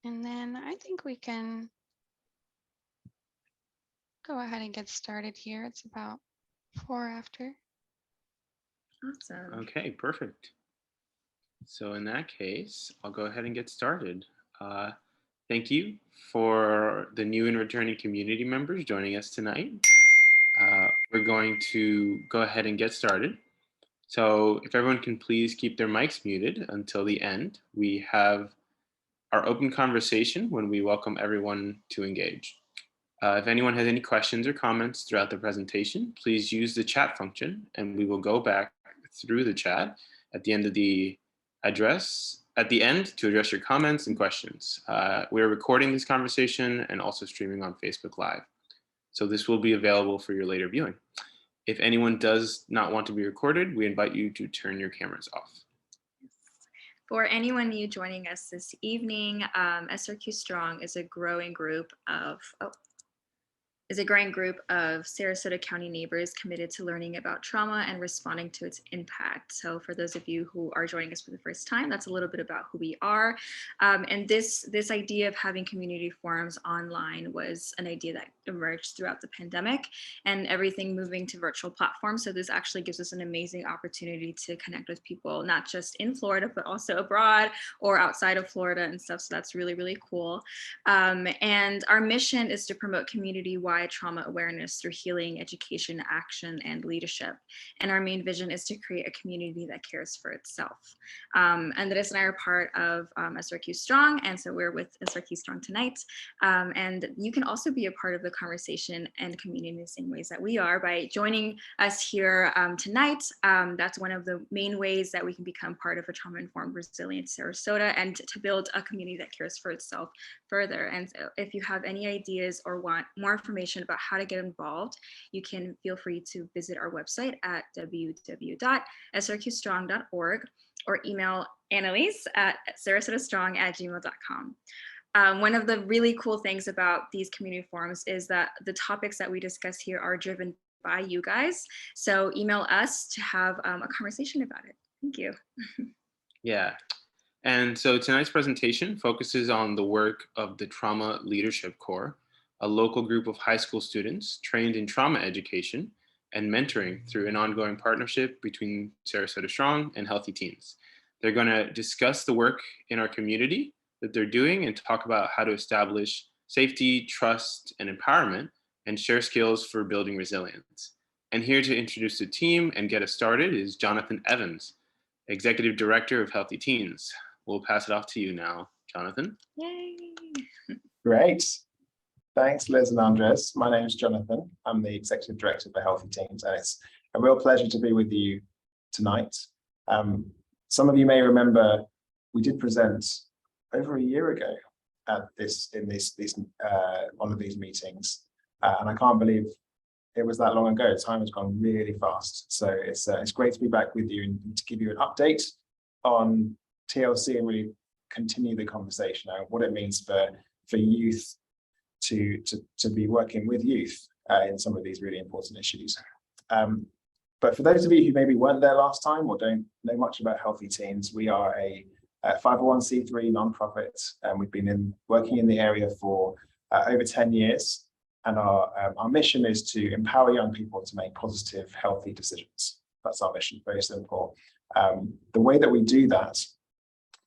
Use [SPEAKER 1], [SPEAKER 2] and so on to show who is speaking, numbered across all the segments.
[SPEAKER 1] And then I think we can go ahead and get started here. It's about 4 after.
[SPEAKER 2] Awesome.
[SPEAKER 3] Okay, perfect. So in that case, I'll go ahead and get started. Thank you for the new and returning community members joining us tonight. We're going to go ahead and get started. So if everyone can please keep their mics muted until the end. We have our open conversation when we welcome everyone to engage. If anyone has any questions or comments throughout the presentation, please use the chat function and we will go back through the chat at the end of the to address your comments and questions. We're recording this conversation and also streaming on Facebook Live. So this will be available for your later viewing. If anyone does not want to be recorded, we invite you to turn your cameras off.
[SPEAKER 2] For anyone new joining us this evening, SRQ Strong is a growing group of Sarasota County neighbors committed to learning about trauma and responding to its impact. So for those of you who are joining us for the first time, that's a little bit about who we are. And this idea of having community forums online was an idea that emerged throughout the pandemic and everything moving to virtual platforms. So this actually gives us an amazing opportunity to connect with people, not just in Florida, but also abroad or outside of Florida and stuff. So that's really, really cool. And our mission is to promote community-wide trauma awareness through healing, education, action, and leadership. And our main vision is to create a community that cares for itself. Andres and I are part of SRQ Strong, and so we're with SRQ Strong tonight. And you can also be a part of the conversation and community in the same ways that we are by joining us here tonight. That's one of the main ways that we can become part of a trauma-informed, resilient Sarasota and to build a community that cares for itself further. And so if you have any ideas or want more information about how to get involved, you can feel free to visit our website at www.srqstrong.org or email Annalise at sarasotastrong@gmail.com. One of the really cool things about these community forums is that the topics that we discuss here are driven by you guys. So email us to have a conversation about it. Thank you.
[SPEAKER 3] Yeah. And so tonight's presentation focuses on the work of the Trauma Leadership Corps, a local group of high school students trained in trauma education and mentoring through an ongoing partnership between Sarasota Strong and Healthy Teens. They're going to discuss the work in our community that they're doing and talk about how to establish safety, trust, and empowerment and share skills for building resilience. And here to introduce the team and get us started is Jonathan Evans, Executive Director of Healthy Teens. We'll pass it off to you now, Jonathan.
[SPEAKER 2] Yay.
[SPEAKER 4] Great. Thanks, Liz and Andres. My name is Jonathan. I'm the Executive Director for Healthy Teens, and it's a real pleasure to be with you tonight. Some of you may remember we did present over a year ago at one of these meetings, and I can't believe it was that long ago. Time has gone really fast, so it's great to be back with you and to give you an update on TLC and really continue the conversation on what it means for youth to be working with youth in some of these really important issues. But for those of you who maybe weren't there last time or don't know much about Healthy Teens, we are a 501c3 nonprofit, and we've been working in the area for over 10 years. And our mission is to empower young people to make positive, healthy decisions. That's our mission, very simple. The way that we do that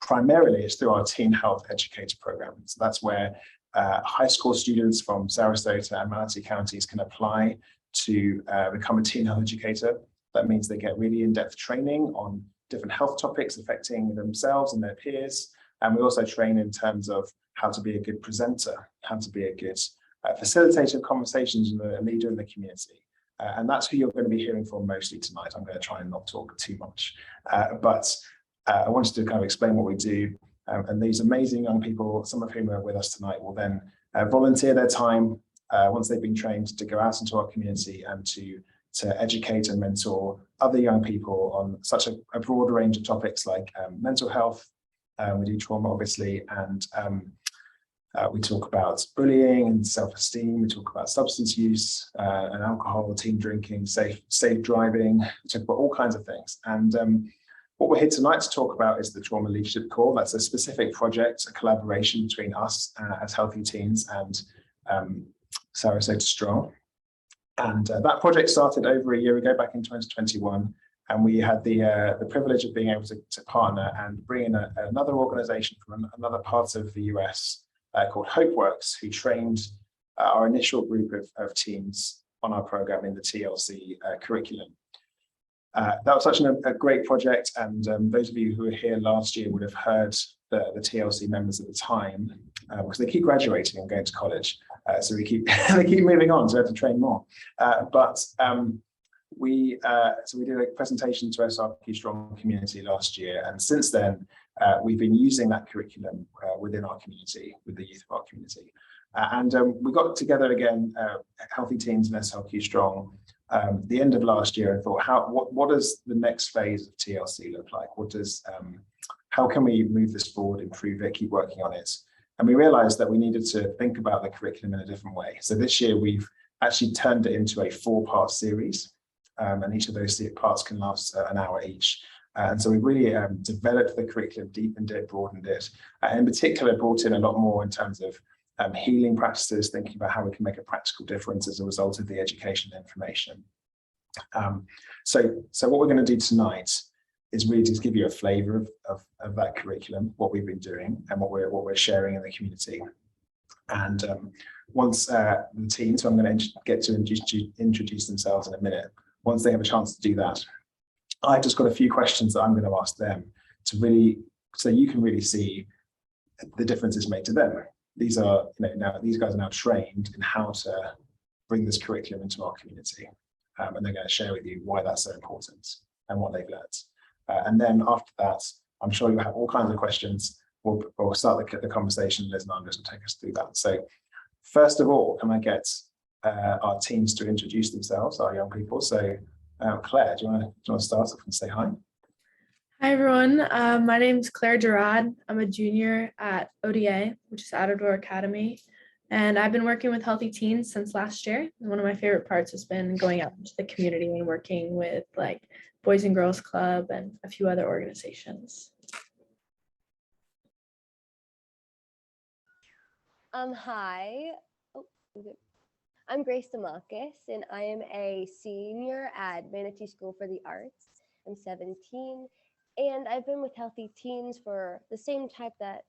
[SPEAKER 4] primarily is through our Teen Health Educator program. So that's where high school students from Sarasota and Manatee counties can apply to become a teen health educator. That means they get really in-depth training on different health topics affecting themselves and their peers. And we also train in terms of how to be a good presenter, how to be a good facilitator of conversations and a leader in the community. And that's who you're going to be hearing from mostly tonight. I'm going to try and not talk too much, but I wanted to kind of explain what we do. And these amazing young people, some of whom are with us tonight, will then volunteer their time once they've been trained to go out into our community and to educate and mentor other young people on such a broad range of topics like mental health. We do trauma, obviously, and we talk about bullying and self-esteem. We talk about substance use and alcohol, teen drinking, safe driving. We talk about all kinds of things. And What we're here tonight to talk about is the Trauma Leadership Core. That's a specific project, a collaboration between us as Healthy Teens and Sarasota Strong. And that project started over a year ago, back in 2021. And we had the privilege of being able to partner and bring in another organization from another part of the US called HopeWorks, who trained our initial group of teams on our program in the TLC curriculum. That was such a great project, and those of you who were here last year would have heard the TLC members at the time, because they keep graduating and going to college, so they keep moving on, so we have to train more. We did a presentation to SRQ Strong community last year, and since then we've been using that curriculum within our community, with the youth of our community. We got together again, Healthy Teens and SRQ Strong, the end of last year, and thought, what does the next phase of TLC look like? How can we move this forward, improve it, keep working on it? And we realized that we needed to think about the curriculum in a different way. So this year we've actually turned it into a 4-part series, and each of those parts can last an hour each. And so we really developed the curriculum, deepened it, broadened it, and in particular brought in a lot more in terms of healing practices, thinking about how we can make a practical difference as a result of the education and information. So what we're going to do tonight is really just give you a flavor of that curriculum, what we've been doing, and what we're sharing in the community. And once the team, so I'm going to get to introduce themselves in a minute. Once they have a chance to do that, I've just got a few questions that I'm going to ask them to really, so you can really see the differences made to them. These are, these guys are now trained in how to bring this curriculum into our community, and they're going to share with you why that's so important and what they've learned. And then after that, I'm sure you'll have all kinds of questions. We'll start the conversation. Liz and Andres will take us through that. So first of all, can I get our teams to introduce themselves, our young people? So Claire, do you want to start off and say hi?
[SPEAKER 5] Hi everyone, my name is Claire Gerard. I'm a junior at ODA, which is Out of Door Academy, and I've been working with Healthy Teens since last year. One of my favorite parts has been going out into the community and working with like Boys and Girls Club and a few other organizations.
[SPEAKER 6] Hi, I'm Grace Demakis, and I am a senior at Manatee School for the Arts. I'm 17. And I've been with Healthy Teens for the same type that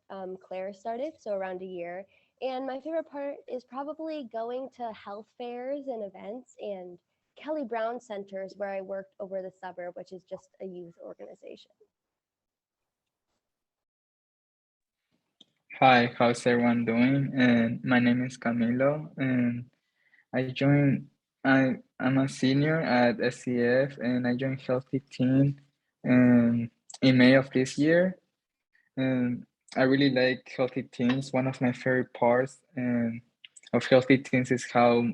[SPEAKER 6] Claire started, so around a year. And my favorite part is probably going to health fairs and events and Kelly Brown Centers, where I worked over the summer, which is just a youth organization.
[SPEAKER 7] Hi, how's everyone doing? And my name is Camilo, and I'm a senior at SCF, and I joined Healthy Teen in May of this year. And I really like Healthy Teens. One of my favorite parts of Healthy Teens is how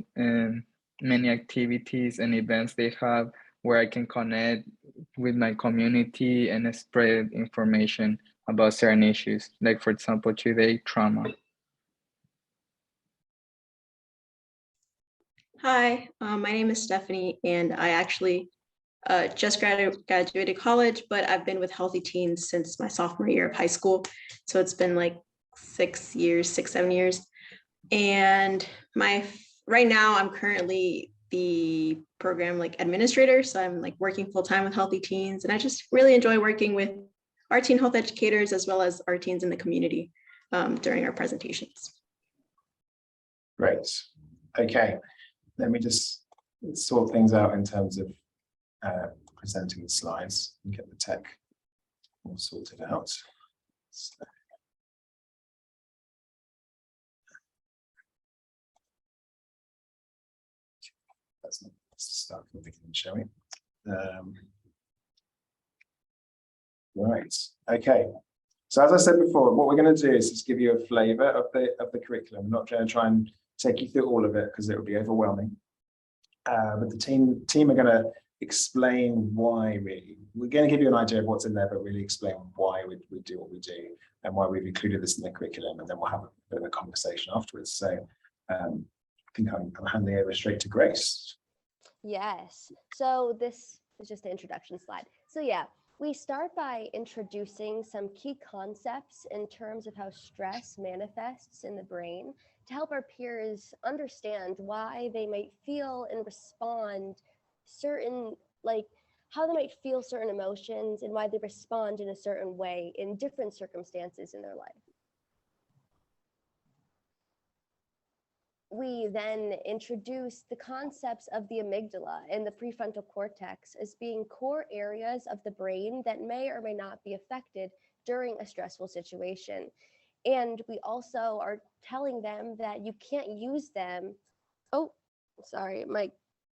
[SPEAKER 7] many activities and events they have where I can connect with my community and spread information about certain issues. Like, for example, today, trauma.
[SPEAKER 8] Hi, my name is Stephanie, and I actually just graduated college, but I've been with Healthy Teens since my sophomore year of high school. So it's been like 6 years, 7 years. And right now I'm currently the program administrator. So I'm working full time with Healthy Teens, and I just really enjoy working with our teen health educators as well as our teens in the community during our presentations.
[SPEAKER 4] Great. Okay, let me just sort things out in terms of presenting the slides and get the tech all sorted out. So, let's start from the beginning, shall we? Right. Okay. So as I said before, what we're going to do is just give you a flavour of the curriculum. I'm not going to try and take you through all of it because it would be overwhelming. But the team are going to explain why. Really, we're going to give you an idea of what's in there, but really explain why we do what we do and why we've included this in the curriculum, and then we'll have a bit of a conversation afterwards. So I think I'm handing over straight to Grace.
[SPEAKER 6] Yes. So this is just the introduction slide. So yeah, We start by introducing some key concepts in terms of how stress manifests in the brain to help our peers understand why they might feel and respond certain, like how they might feel certain emotions and why they respond in a certain way in different circumstances in their life. We then introduce the concepts of the amygdala and the prefrontal cortex as being core areas of the brain that may or may not be affected during a stressful situation. And we also are telling them that you can't use them. Oh, sorry, my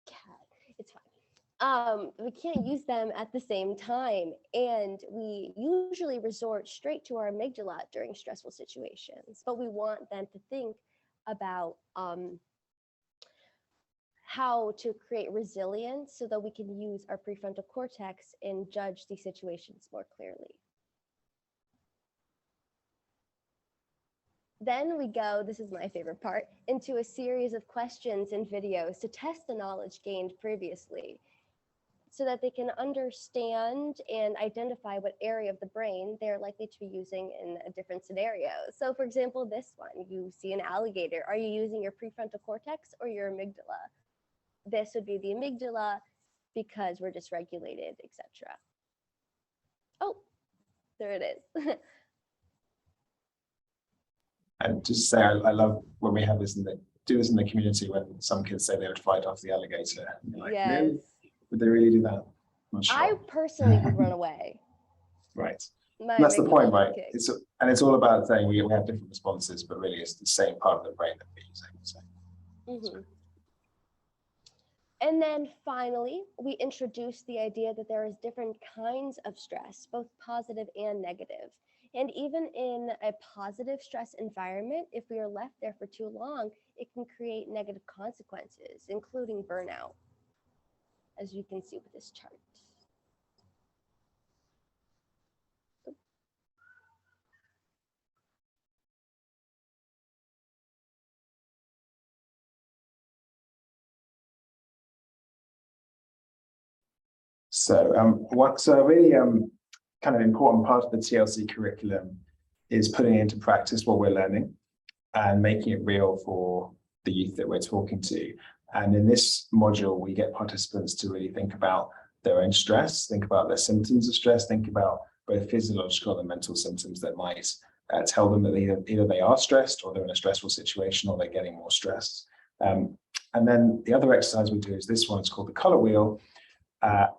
[SPEAKER 6] cat, it's fine. We can't use them at the same time. And we usually resort straight to our amygdala during stressful situations, but we want them to think about how to create resilience so that we can use our prefrontal cortex and judge these situations more clearly. Then we go, this is my favorite part, into a series of questions and videos to test the knowledge gained previously so that they can understand and identify what area of the brain they're likely to be using in a different scenario. So for example, this one, you see an alligator. Are you using your prefrontal cortex or your amygdala? This would be the amygdala because we're dysregulated, etc. Oh, there it is.
[SPEAKER 4] And just to say, I love when we have this do this in the community when some kids say they would fight off the alligator. And you're like,
[SPEAKER 6] Yes.
[SPEAKER 4] really? Would they really do that? Not sure.
[SPEAKER 6] I personally would run away.
[SPEAKER 4] Right.
[SPEAKER 6] My
[SPEAKER 4] That's the
[SPEAKER 6] amygdala
[SPEAKER 4] point,
[SPEAKER 6] would
[SPEAKER 4] right?
[SPEAKER 6] kick.
[SPEAKER 4] It's all about saying we have different responses, but really it's the same part of the brain that we're using. So.
[SPEAKER 6] Mhm. And then finally, we introduce the idea that there is different kinds of stress, both positive and negative. And even in a positive stress environment, if we are left there for too long, it can create negative consequences, including burnout, as you can see with this chart.
[SPEAKER 4] So so a really kind of important part of the TLC curriculum is putting into practice what we're learning and making it real for the youth that we're talking to. And in this module, we get participants to really think about their own stress, think about their symptoms of stress, think about both physiological and mental symptoms that might tell them that either they are stressed or they're in a stressful situation or they're getting more stressed. And then the other exercise we do is this one. It's called the color wheel.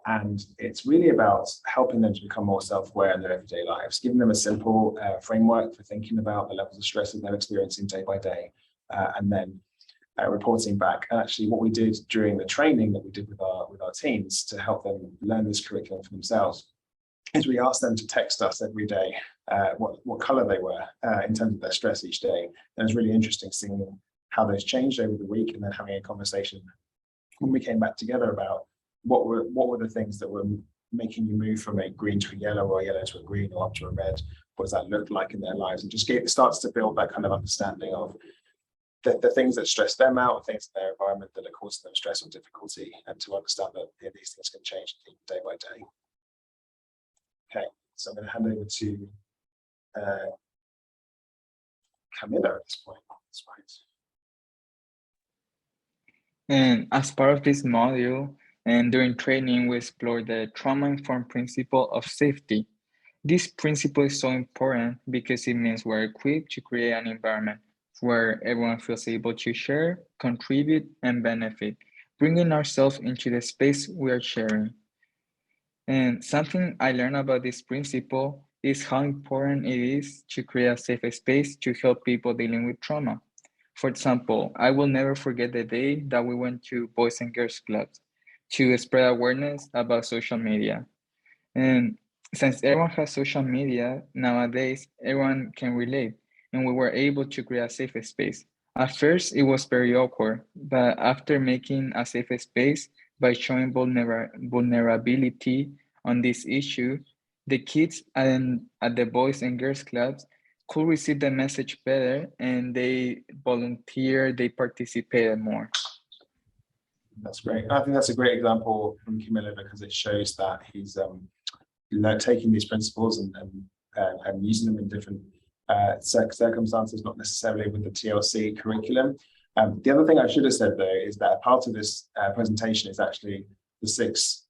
[SPEAKER 4] And it's really about helping them to become more self-aware in their everyday lives, giving them a simple framework for thinking about the levels of stress that they're experiencing day by day, and then reporting back. And actually what we did during the training that we did with our teams to help them learn this curriculum for themselves is we asked them to text us every day what color they were in terms of their stress each day. And it's really interesting seeing how those changed over the week and then having a conversation when we came back together about what were the things that were making you move from a green to a yellow or a yellow to a green or up to a red? What does that look like in their lives? And just starts to build that kind of understanding of the things that stress them out, things in their environment that are causing them stress or difficulty, and to understand that these things can change day by day. Okay, so I'm going to hand over to Camilla at this point. That's right.
[SPEAKER 7] And as part of this module, and during training, we explored the trauma-informed principle of safety. This principle is so important because it means we're equipped to create an environment where everyone feels able to share, contribute, and benefit, bringing ourselves into the space we are sharing. And something I learned about this principle is how important it is to create a safe space to help people dealing with trauma. For example, I will never forget the day that we went to Boys and Girls Clubs to spread awareness about social media. And since everyone has social media nowadays, everyone can relate, and we were able to create a safe space. At first, it was very awkward, but after making a safe space by showing vulnerability on this issue, the kids at the Boys and Girls Clubs could receive the message better, and they volunteered, they participated more.
[SPEAKER 4] That's great. I think that's a great example from Camilla because it shows that he's taking these principles and using them in different circumstances, not necessarily with the TLC curriculum. The other thing I should have said though is that a part of this presentation is actually the 6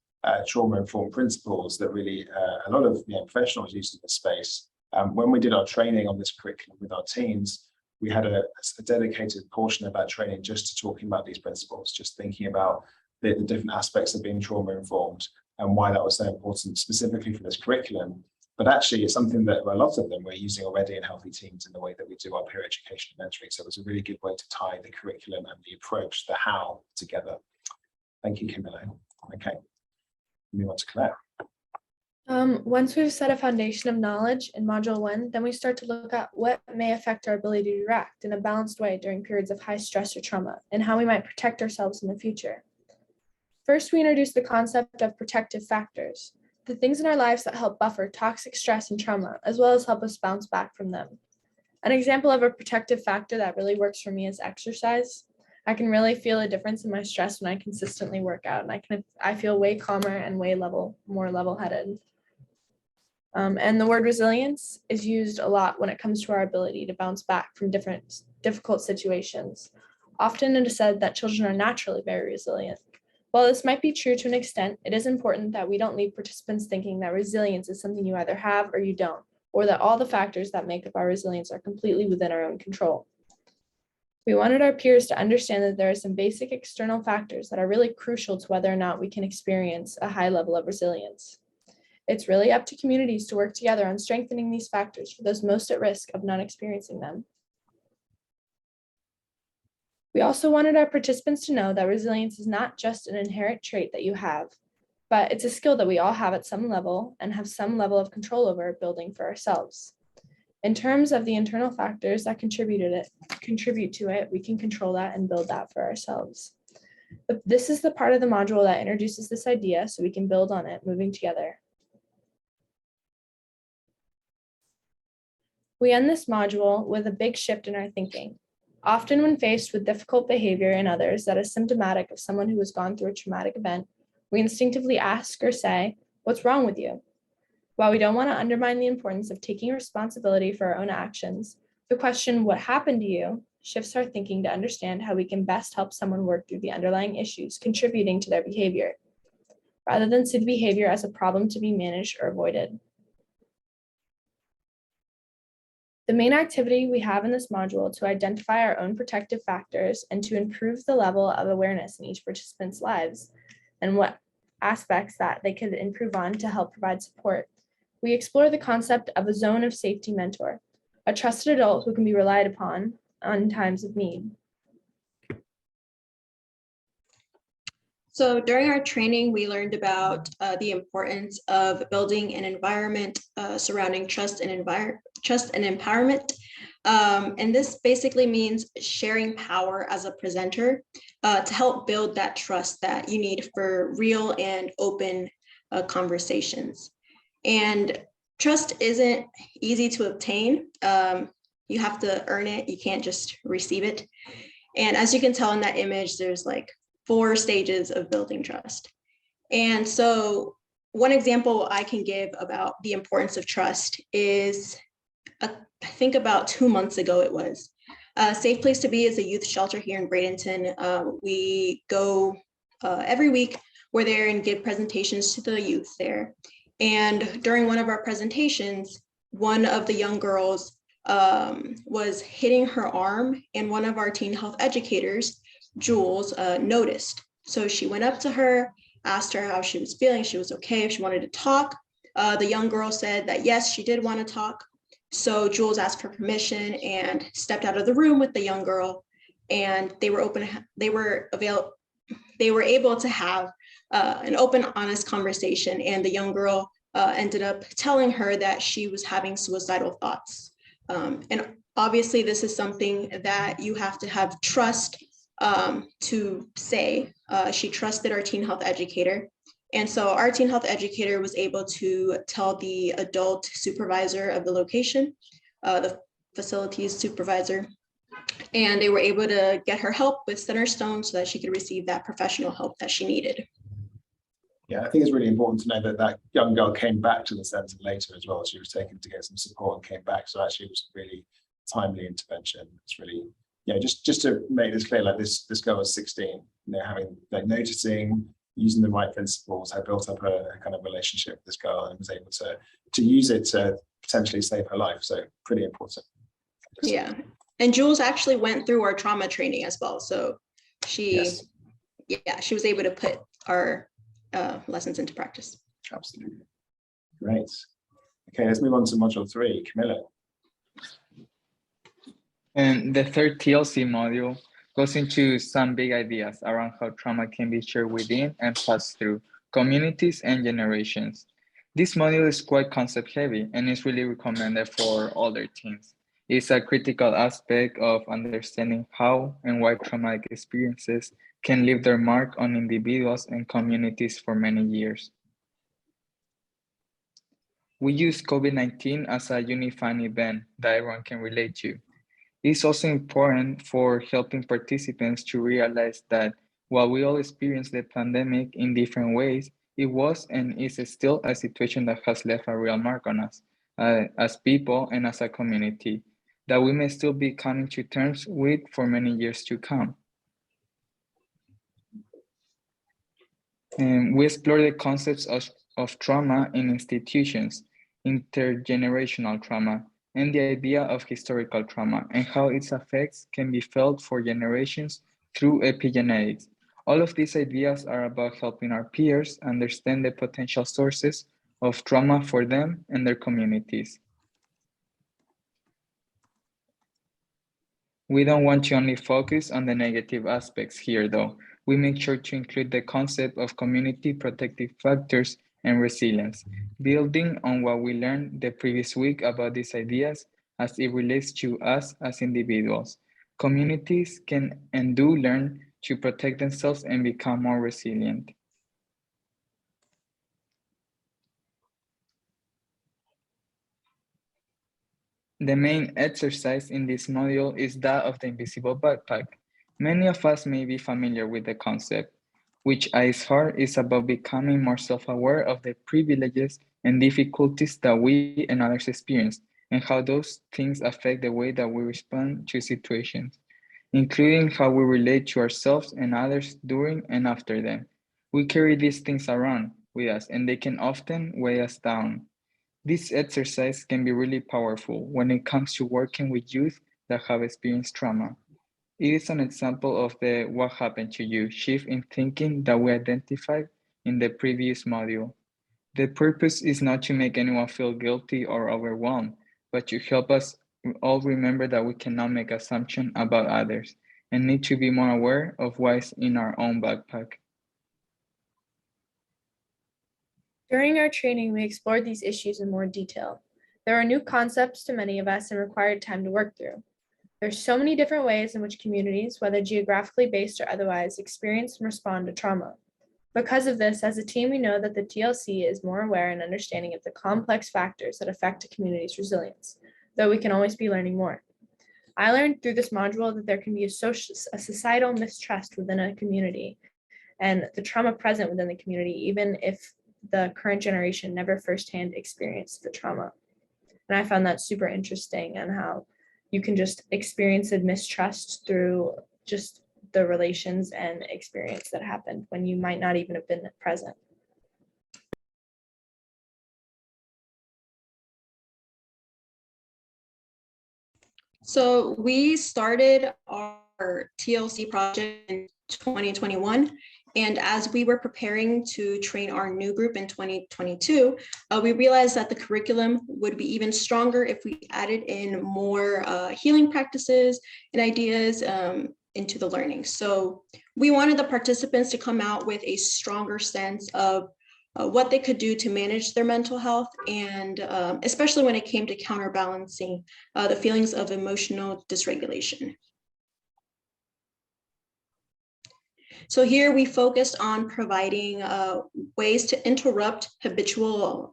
[SPEAKER 4] trauma-informed principles that really a lot of professionals use in this space. When we did our training on this curriculum with our teams, we had a dedicated portion of that training just to talking about these principles, just thinking about the different aspects of being trauma-informed and why that was so important specifically for this curriculum. But actually, it's something that a lot of them we're using already in Healthy Teens in the way that we do our peer education and mentoring. So it was a really good way to tie the curriculum and the approach, the how, together. Thank you, Camilla. Okay, move on to Claire.
[SPEAKER 5] Once we've set a foundation of knowledge in Module 1, then we start to look at what may affect our ability to react in a balanced way during periods of high stress or trauma, and how we might protect ourselves in the future. First, we introduce the concept of protective factors, the things in our lives that help buffer toxic stress and trauma, as well as help us bounce back from them. An example of a protective factor that really works for me is exercise. I can really feel a difference in my stress when I consistently work out, and I feel way calmer and way more level-headed. And the word resilience is used a lot when it comes to our ability to bounce back from difficult situations. Often it is said that children are naturally very resilient. While this might be true to an extent, it is important that we don't leave participants thinking that resilience is something you either have or you don't, or that all the factors that make up our resilience are completely within our own control. We wanted our peers to understand that there are some basic external factors that are really crucial to whether or not we can experience a high level of resilience. It's really up to communities to work together on strengthening these factors for those most at risk of not experiencing them. We also wanted our participants to know that resilience is not just an inherent trait that you have, but it's a skill that we all have at some level and have some level of control over building for ourselves. In terms of the internal factors that contribute to it, we can control that and build that for ourselves. But this is the part of the module that introduces this idea so we can build on it moving together. We end this module with a big shift in our thinking. Often when faced with difficult behavior in others that is symptomatic of someone who has gone through a traumatic event, we instinctively ask or say, "What's wrong with you?" While we don't want to undermine the importance of taking responsibility for our own actions, the question, "What happened to you?" shifts our thinking to understand how we can best help someone work through the underlying issues contributing to their behavior, rather than see the behavior as a problem to be managed or avoided. The main activity we have in this module to identify our own protective factors and to improve the level of awareness in each participant's lives and what aspects that they could improve on to help provide support. We explore the concept of a zone of safety mentor, a trusted adult who can be relied upon in times of need.
[SPEAKER 8] So during our training, we learned about the importance of building an environment surrounding trust and empowerment. And this basically means sharing power as a presenter to help build that trust that you need for real and open conversations. And trust isn't easy to obtain. You have to earn it. You can't just receive it. And as you can tell in that image, there's like 4 stages of building trust. And so one example I can give about the importance of trust is, I think about 2 months ago it was. Safe Place to Be is a youth shelter here in Bradenton. We go every week, we're there and give presentations to the youth there. And during one of our presentations, one of the young girls was hitting her arm, and one of our teen health educators, Jules, noticed. So she went up to her, asked her how she was feeling, if she was okay, if she wanted to talk. The young girl said that yes, she did want to talk. So Jules asked for permission and stepped out of the room with the young girl, and they were able to have an open, honest conversation. And the young girl ended up telling her that she was having suicidal thoughts. And obviously, this is something that you have to have trust to say. She trusted our teen health educator. And so our teen health educator was able to tell the adult supervisor of the location, the facilities supervisor, and they were able to get her help with Centerstone so that she could receive that professional help that she needed.
[SPEAKER 4] Yeah, I think it's really important to know that that young girl came back to the centre later as well. She was taken to get some support and came back. So actually it was really timely intervention. It's really, yeah, just to make this clear, like this girl was 16, you know, having like noticing, using the right principles, had built up a kind of relationship with this girl and was able to use it to potentially save her life. So pretty important.
[SPEAKER 8] Yeah. And Jules actually went through our trauma training as well. So she was able to put our lessons into practice.
[SPEAKER 4] Absolutely. Great. Okay, let's move on to module 3. Camilla.
[SPEAKER 7] And the third TLC module goes into some big ideas around how trauma can be shared within and passed through communities and generations. This module is quite concept heavy and is really recommended for older teens. It's a critical aspect of understanding how and why traumatic experiences can leave their mark on individuals and communities for many years. We use COVID-19 as a unifying event that everyone can relate to. It's also important for helping participants to realize that while we all experience the pandemic in different ways, it was and is still a situation that has left a real mark on us as people and as a community that we may still be coming to terms with for many years to come. And we explore the concepts of trauma in institutions, intergenerational trauma, and the idea of historical trauma and how its effects can be felt for generations through epigenetics. All of these ideas are about helping our peers understand the potential sources of trauma for them and their communities. We don't want to only focus on the negative aspects here, though. We make sure to include the concept of community protective factors and resilience, building on what we learned the previous week about these ideas as it relates to us as individuals. Communities can and do learn to protect themselves and become more resilient. The main exercise in this module is that of the invisible backpack. Many of us may be familiar with the concept, which at its heart is about becoming more self-aware of the privileges and difficulties that we and others experience, and how those things affect the way that we respond to situations, including how we relate to ourselves and others during and after them. We carry these things around with us, and they can often weigh us down. This exercise can be really powerful when it comes to working with youth that have experienced trauma. It is an example of the "what happened to you" shift in thinking that we identified in the previous module. The purpose is not to make anyone feel guilty or overwhelmed, but to help us all remember that we cannot make assumptions about others and need to be more aware of what's in our own backpack.
[SPEAKER 5] During our training, we explored these issues in more detail. There were new concepts to many of us and required time to work through. There's so many different ways in which communities, whether geographically based or otherwise, experience and respond to trauma. Because of this, as a team, we know that the TLC is more aware and understanding of the complex factors that affect a community's resilience, though we can always be learning more. I learned through this module that there can be a societal mistrust within a community and the trauma present within the community, even if the current generation never firsthand experienced the trauma. And I found that super interesting, and how you can just experience a mistrust through just the relations and experience that happened when you might not even have been present.
[SPEAKER 8] So we started our TLC project in 2021. And as we were preparing to train our new group in 2022, we realized that the curriculum would be even stronger if we added in more healing practices and ideas into the learning. So we wanted the participants to come out with a stronger sense of what they could do to manage their mental health, and especially when it came to counterbalancing the feelings of emotional dysregulation. So here we focused on providing ways to interrupt habitual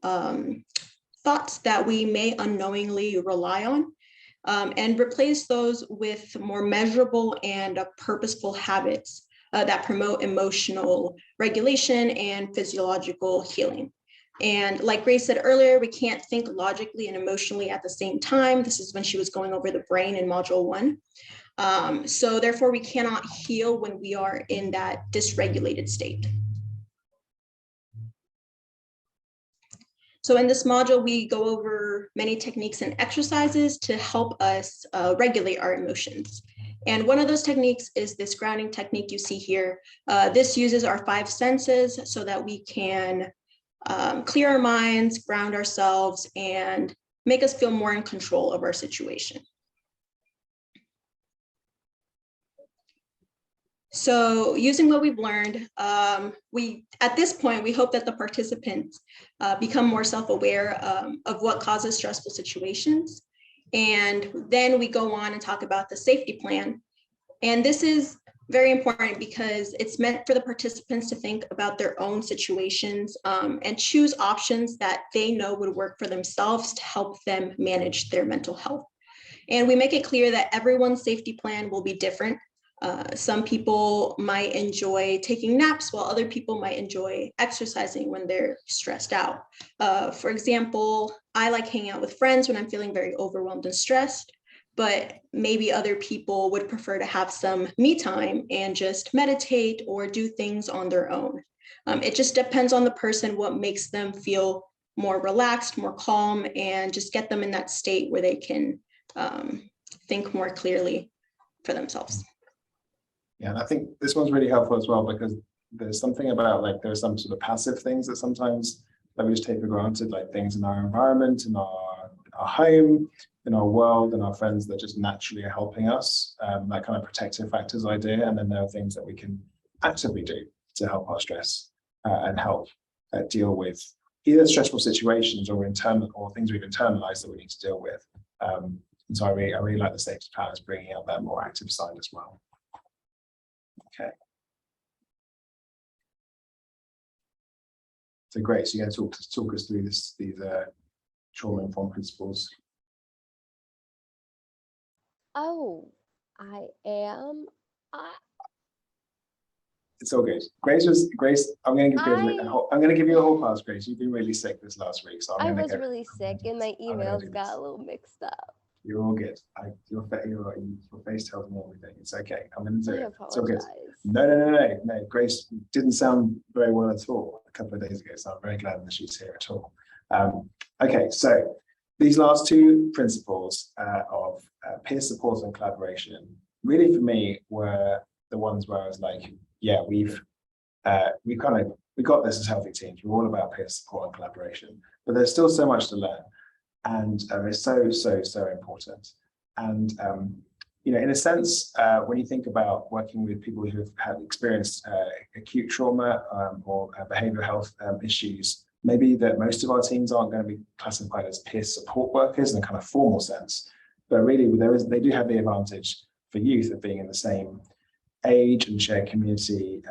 [SPEAKER 8] thoughts that we may unknowingly rely on, and replace those with more measurable and purposeful habits that promote emotional regulation and physiological healing. And like Grace said earlier, we can't think logically and emotionally at the same time. This is when she was going over the brain in module 1. So therefore, we cannot heal when we are in that dysregulated state. So in this module, we go over many techniques and exercises to help us regulate our emotions. And one of those techniques is this grounding technique you see here. This uses our 5 senses so that we can clear our minds, ground ourselves, and make us feel more in control of our situation. So using what we've learned, at this point, we hope that the participants become more self-aware of what causes stressful situations. And then we go on and talk about the safety plan. And this is very important because it's meant for the participants to think about their own situations and choose options that they know would work for themselves to help them manage their mental health. And we make it clear that everyone's safety plan will be different. Some people might enjoy taking naps while other people might enjoy exercising when they're stressed out. For example, I like hanging out with friends when I'm feeling very overwhelmed and stressed, but maybe other people would prefer to have some me time and just meditate or do things on their own. It just depends on the person, what makes them feel more relaxed, more calm, and just get them in that state where they can think more clearly for themselves.
[SPEAKER 4] Yeah, and I think this one's really helpful as well, because there's something about, like, there's some sort of passive things that sometimes that we just take for granted, like things in our environment, in our home, in our world, and our friends that just naturally are helping us, that kind of protective factors idea. And then there are things that we can actively do to help our stress and help deal with either stressful situations or things we've internalized that we need to deal with. And so I really like the safety plan as bringing out that more active side as well. Okay. So great. So you're going to talk us through these trauma-informed principles.
[SPEAKER 6] Oh, I am.
[SPEAKER 4] It's all good. Grace, I'm going to give you a whole pass, Grace. You've been really sick this last week, so
[SPEAKER 6] I was really sick and my emails got a little mixed up.
[SPEAKER 4] You're all good. Your face tells me everything. It's okay. I'm going to do it. It's all good. No. Grace didn't sound very well at all a couple of days ago, so I'm very glad that she's here at all. Okay, so these last 2 principles of peer support and collaboration, really for me were the ones where I was like, yeah, we got this as healthy teams. We're all about peer support and collaboration, but there's still so much to learn. And it's so important. And in a sense, when you think about working with people who have experienced acute trauma or behavioral health issues, maybe that most of our teams aren't going to be classified as peer support workers in a kind of formal sense, but really they do have the advantage for youth of being in the same age and shared community.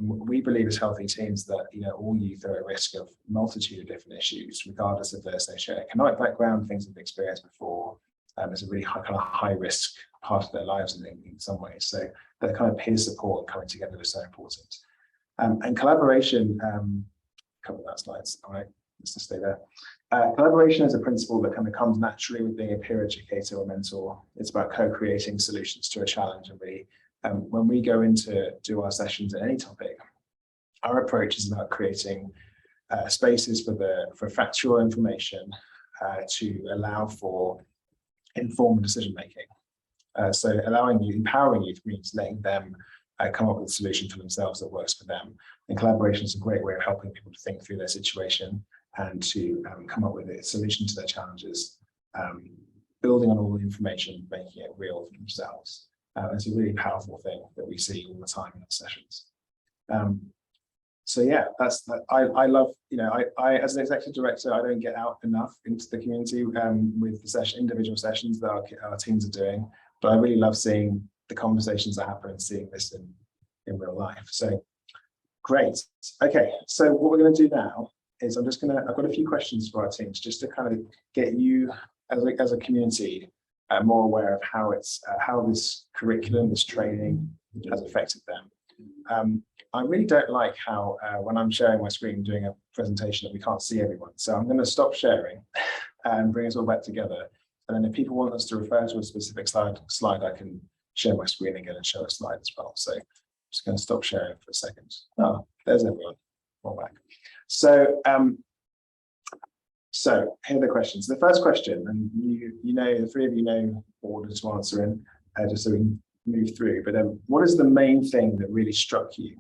[SPEAKER 4] We believe as healthy teams that all youth are at risk of a multitude of different issues, regardless of their socioeconomic background, things they've experienced before. It's a really high risk part of their lives in some ways. So that kind of peer support coming together is so important. And collaboration, cover that slides, all right, let's just stay there. Collaboration is a principle that kind of comes naturally with being a peer educator or mentor. It's about co-creating solutions to a challenge. And really, when we go into do our sessions in any topic, our approach is about creating spaces for factual information to allow for informed decision making. So empowering youth means letting them come up with a solution for themselves that works for them. And collaboration is a great way of helping people to think through their situation and to come up with a solution to their challenges, building on all the information, making it real for themselves. It's a really powerful thing that we see all the time in our sessions. So yeah, I love, I as an executive director, I don't get out enough into the community with the individual sessions that our teams are doing, but I really love seeing the conversations that happen and seeing this in real life. So great. Okay, so what we're going to do now is I've got a few questions for our teams just to kind of get you as a community more aware of how this curriculum, this training has affected them. I really don't like how when I'm sharing my screen doing a presentation that we can't see everyone. So I'm going to stop sharing and bring us all back together. And then if people want us to refer to a specific slide, I can share my screen again and show a slide as well. So I'm just going to stop sharing for a second. Oh, there's everyone. All back. So here are the questions. The first question, and you know, the three of you know order to answer in, just so we can move through. But what is the main thing that really struck you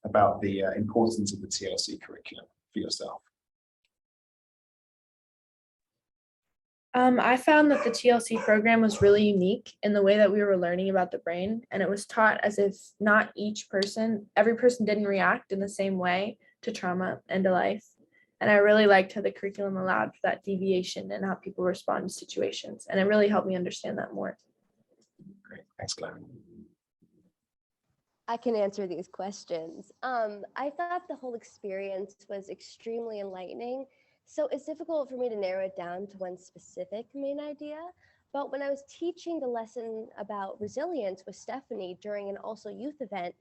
[SPEAKER 4] about the importance of the TLC curriculum for yourself?
[SPEAKER 5] I found that the TLC program was really unique in the way that we were learning about the brain, and it was taught as if not every person didn't react in the same way to trauma and to life. And I really liked how the curriculum allowed for that deviation and how people respond to situations. And it really helped me understand that more.
[SPEAKER 4] Great, thanks, Claire.
[SPEAKER 6] I can answer these questions. I thought the whole experience was extremely enlightening. So it's difficult for me to narrow it down to one specific main idea. But when I was teaching the lesson about resilience with Stephanie during an Also Youth event,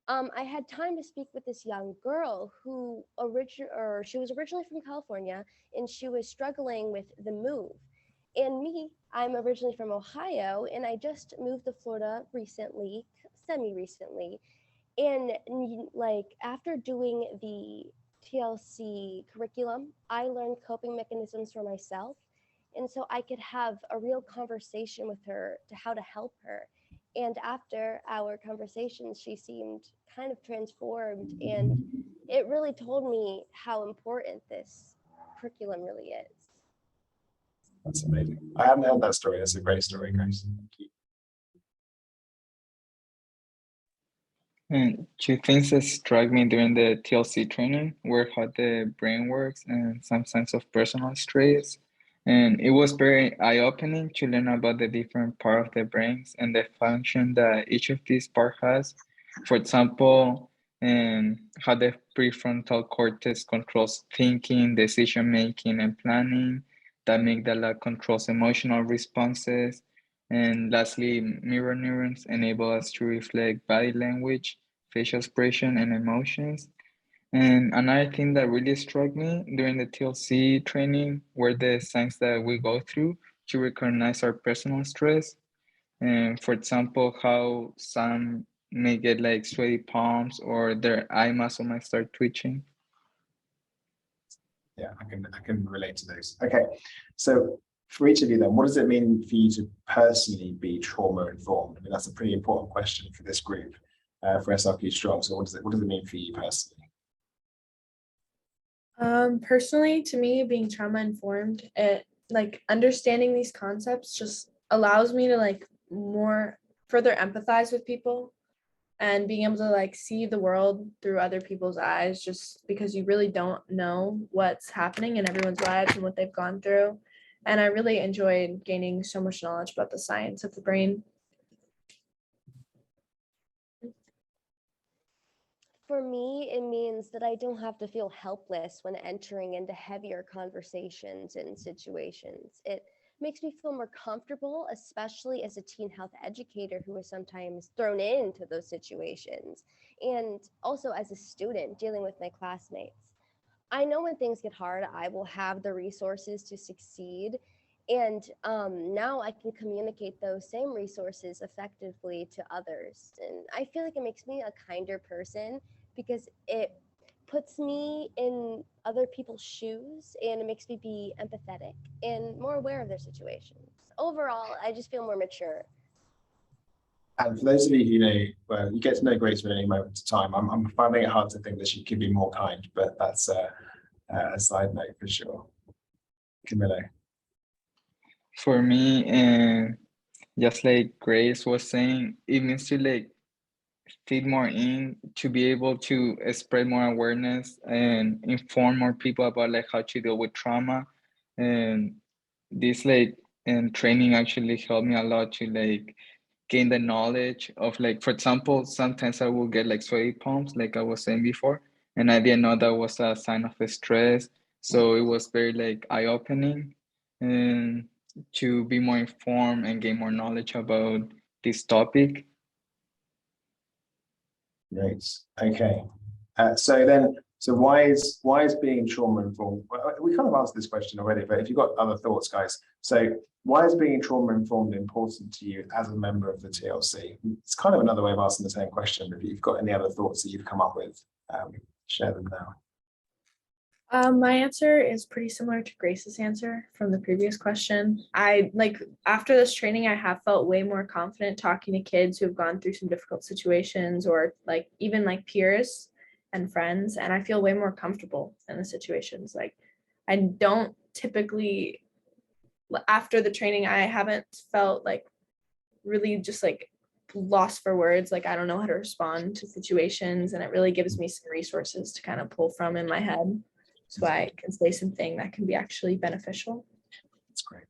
[SPEAKER 6] I had time to speak with this young girl who she was originally from California, and she was struggling with the move. And me, I'm originally from Ohio, and I just moved to Florida recently, semi-recently. And like after doing the TLC curriculum, I learned coping mechanisms for myself. And so I could have a real conversation with her to how to help her. And after our conversations, she seemed kind of transformed. And it really told me how important this curriculum really is.
[SPEAKER 4] That's amazing. I haven't heard that story. That's a great story, Grace. Thank you.
[SPEAKER 7] And two things that struck me during the TLC training were how the brain works and some sense of personal stress. And it was very eye-opening to learn about the different part of the brains and the function that each of these part has. For example, how the prefrontal cortex controls thinking, decision-making, and planning. That amygdala controls emotional responses. And lastly, mirror neurons enable us to reflect body language, facial expression, and emotions. And another thing that really struck me during the TLC training were the signs that we go through to recognize our personal stress. And for example, how some may get like sweaty palms or their eye muscle might start twitching.
[SPEAKER 4] Yeah, I can relate to those. Okay, so for each of you then, what does it mean for you to personally be trauma informed? I mean, that's a pretty important question for this group, for SRQ Strong. So what does it mean for you personally?
[SPEAKER 5] Personally, to me, being trauma informed, it like understanding these concepts just allows me to like more further empathize with people and being able to like see the world through other people's eyes, just because you really don't know what's happening in everyone's lives and what they've gone through. And I really enjoyed gaining so much knowledge about the science of the brain.
[SPEAKER 6] For me, it means that I don't have to feel helpless when entering into heavier conversations and situations. It makes me feel more comfortable, especially as a teen health educator who is sometimes thrown into those situations, and also as a student dealing with my classmates. I know when things get hard, I will have the resources to succeed. And now I can communicate those same resources effectively to others. And I feel like it makes me a kinder person because it puts me in other people's shoes and it makes me be empathetic and more aware of their situations. Overall, I just feel more mature.
[SPEAKER 4] And for those of you who know, well, you get to know Grace at any moment of time. I'm finding it hard to think that she could be more kind, but that's a side note for sure. Camilo.
[SPEAKER 7] For me, and just like Grace was saying, it means to like fit more in, to be able to spread more awareness and inform more people about like how to deal with trauma. And this like and training actually helped me a lot to like gain the knowledge of like, for example, sometimes I will get like sweaty palms, like I was saying before, and I didn't know that was a sign of stress. So it was very like eye-opening and to be more informed and gain more knowledge about this topic.
[SPEAKER 4] Great. Okay. So why is being trauma informed? Well, we kind of answered this question already, but if you've got other thoughts, guys. So why is being trauma informed important to you as a member of the TLC? It's kind of another way of asking the same question. But if you've got any other thoughts that you've come up with, share them now.
[SPEAKER 5] My answer is pretty similar to Grace's answer from the previous question. After this training, I have felt way more confident talking to kids who have gone through some difficult situations, or even peers and friends, and I feel way more comfortable in the situations. I don't typically, after the training, I haven't felt really just lost for words. I don't know how to respond to situations, and it really gives me some resources to kind of pull from in my head, so I can say something that can be actually beneficial.
[SPEAKER 4] That's great.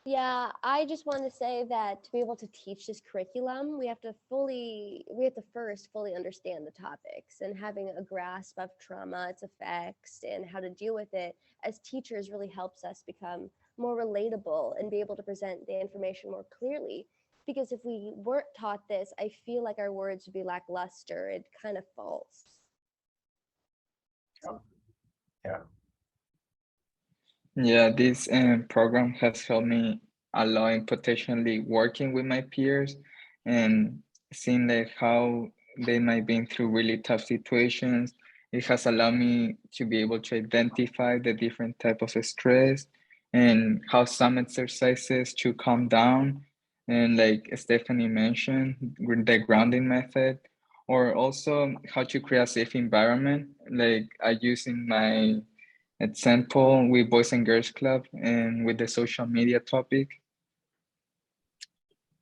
[SPEAKER 6] Yeah, I just want to say that to be able to teach this curriculum, we have to first fully understand the topics, and having a grasp of trauma, its effects, and how to deal with it as teachers really helps us become more relatable and be able to present the information more clearly. Because if we weren't taught this, I feel like our words would be lackluster and kind of false.
[SPEAKER 7] Yeah, this program has helped me a lot in potentially working with my peers and seeing how they might be through really tough situations. It has allowed me to be able to identify the different type of stress and how some exercises to calm down. And like Stephanie mentioned, with the grounding method, or also how to create a safe environment. Like I use in my example with Boys and Girls Club and with the social media topic.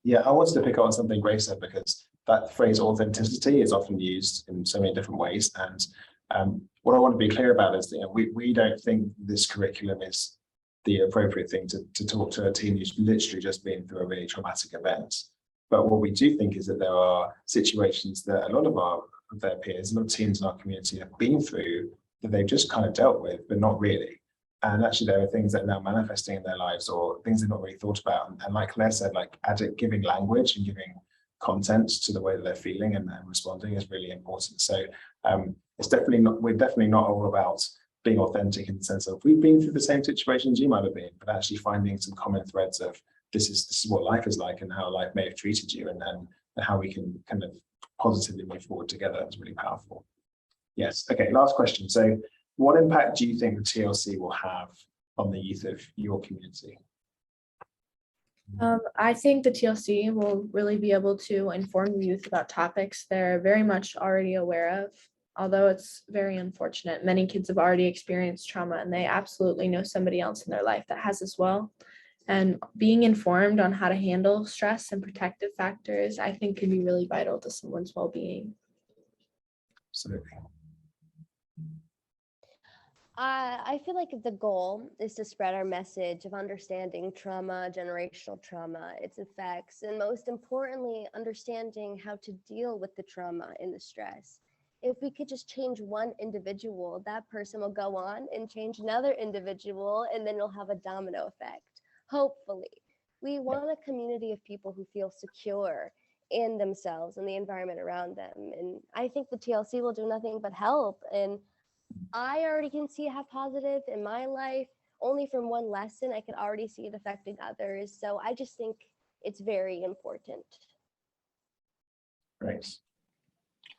[SPEAKER 4] Yeah, I wanted to pick up on something Grace said, because that phrase authenticity is often used in so many different ways. And what I want to be clear about is that we don't think this curriculum is the appropriate thing to talk to a teen who's literally just been through a really traumatic event. But what we do think is that there are situations that a lot of their peers, a lot of teens in our community have been through that they've just kind of dealt with, but not really. And actually there are things that are now manifesting in their lives, or things they've not really thought about. And like Claire said, giving language and giving content to the way that they're feeling and responding is really important. So we're definitely not all about being authentic in the sense of we've been through the same situations you might have been, but actually finding some common threads of this is what life is like and how life may have treated you, and how we can kind of positively move forward together. It's really powerful. Yes. Okay. Last question. So what impact do you think the TLC will have on the youth of your community?
[SPEAKER 5] I think the TLC will really be able to inform the youth about topics they're very much already aware of. Although it's very unfortunate, many kids have already experienced trauma, and they absolutely know somebody else in their life that has as well. And being informed on how to handle stress and protective factors, I think, can be really vital to someone's well-being.
[SPEAKER 4] Absolutely.
[SPEAKER 6] I feel like the goal is to spread our message of understanding trauma, generational trauma, its effects, and most importantly, understanding how to deal with the trauma and the stress. If we could just change one individual, that person will go on and change another individual, and then you'll have a domino effect. Hopefully, we want a community of people who feel secure in themselves and the environment around them. And I think the TLC will do nothing but help. And I already can see how positive in my life. Only from one lesson, I can already see it affecting others. So I just think it's very important.
[SPEAKER 4] Great.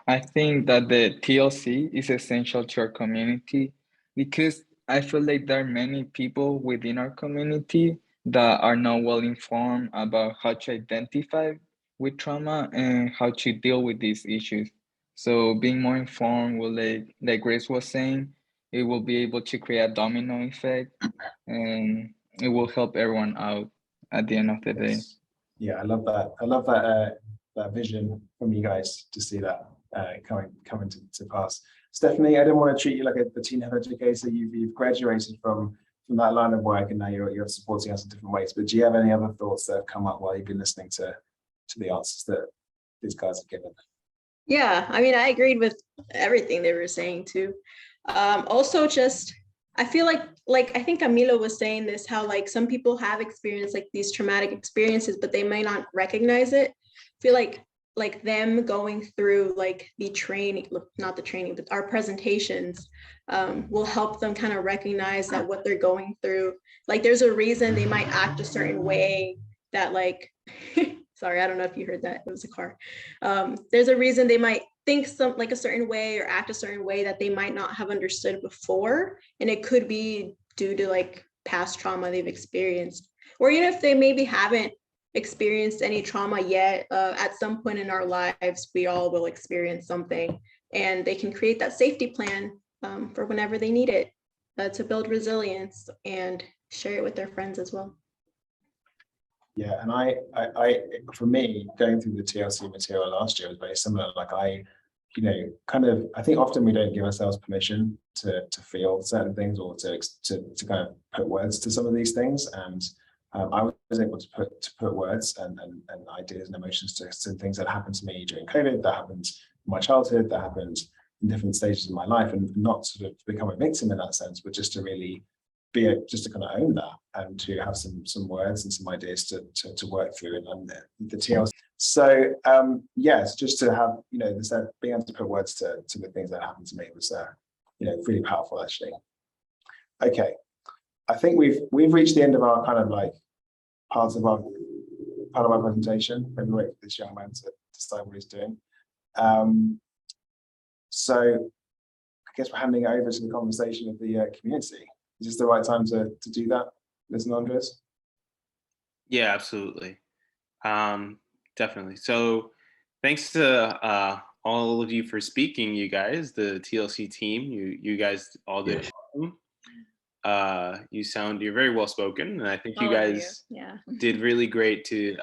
[SPEAKER 7] I think that the TLC is essential to our community because I feel like there are many people within our community that are not well informed about how to identify with trauma and how to deal with these issues. So being more informed will, like Grace was saying, it will be able to create a domino effect, and it will help everyone out at the end of the day.
[SPEAKER 4] Yeah, I love that. I love that vision from you guys to see that coming to pass. Stephanie, I didn't want to treat you like a teen health educator. You've graduated from that line of work, and now you're supporting us in different ways. But do you have any other thoughts that have come up while you've been listening to the answers that these guys have given?
[SPEAKER 8] Yeah, I mean, I agreed with everything they were saying too. Also, just I feel like I think Camilo was saying this, how like some people have experienced like these traumatic experiences, but they may not recognize it. I feel like like them going through like the training, not the training, but our presentations will help them kind of recognize that what they're going through, like there's a reason they might act a certain way that like, sorry, I don't know if you heard that, it was a car. There's a reason they might think some like a certain way or act a certain way that they might not have understood before. And it could be due to like past trauma they've experienced, or even if they maybe haven't experienced any trauma yet, at some point in our lives, we all will experience something, and they can create that safety plan for whenever they need it to build resilience and share it with their friends as well.
[SPEAKER 4] Yeah, and I, for me, going through the TLC material last year was very similar. Like I think often we don't give ourselves permission to feel certain things or to kind of put words to some of these things. And I was able to put words and ideas and emotions to things that happened to me during COVID, that happened in my childhood, that happened in different stages of my life, and not sort of become a victim in that sense, but just to really just to kind of own that and to have some words and some ideas to work through and the TLC. So yes, just to have being able to put words to the things that happened to me was really powerful actually. Okay, I think we've reached the end of our kind of like part of our presentation. Maybe wait for this young man to decide what he's doing. So I guess we're handing it over to the conversation of the community. Is this the right time to do that, Liz and Andres?
[SPEAKER 3] Yeah, absolutely. Definitely. So thanks to all of you for speaking, you guys, the TLC team. You guys all did awesome. You're very well spoken, and I think you guys did really great to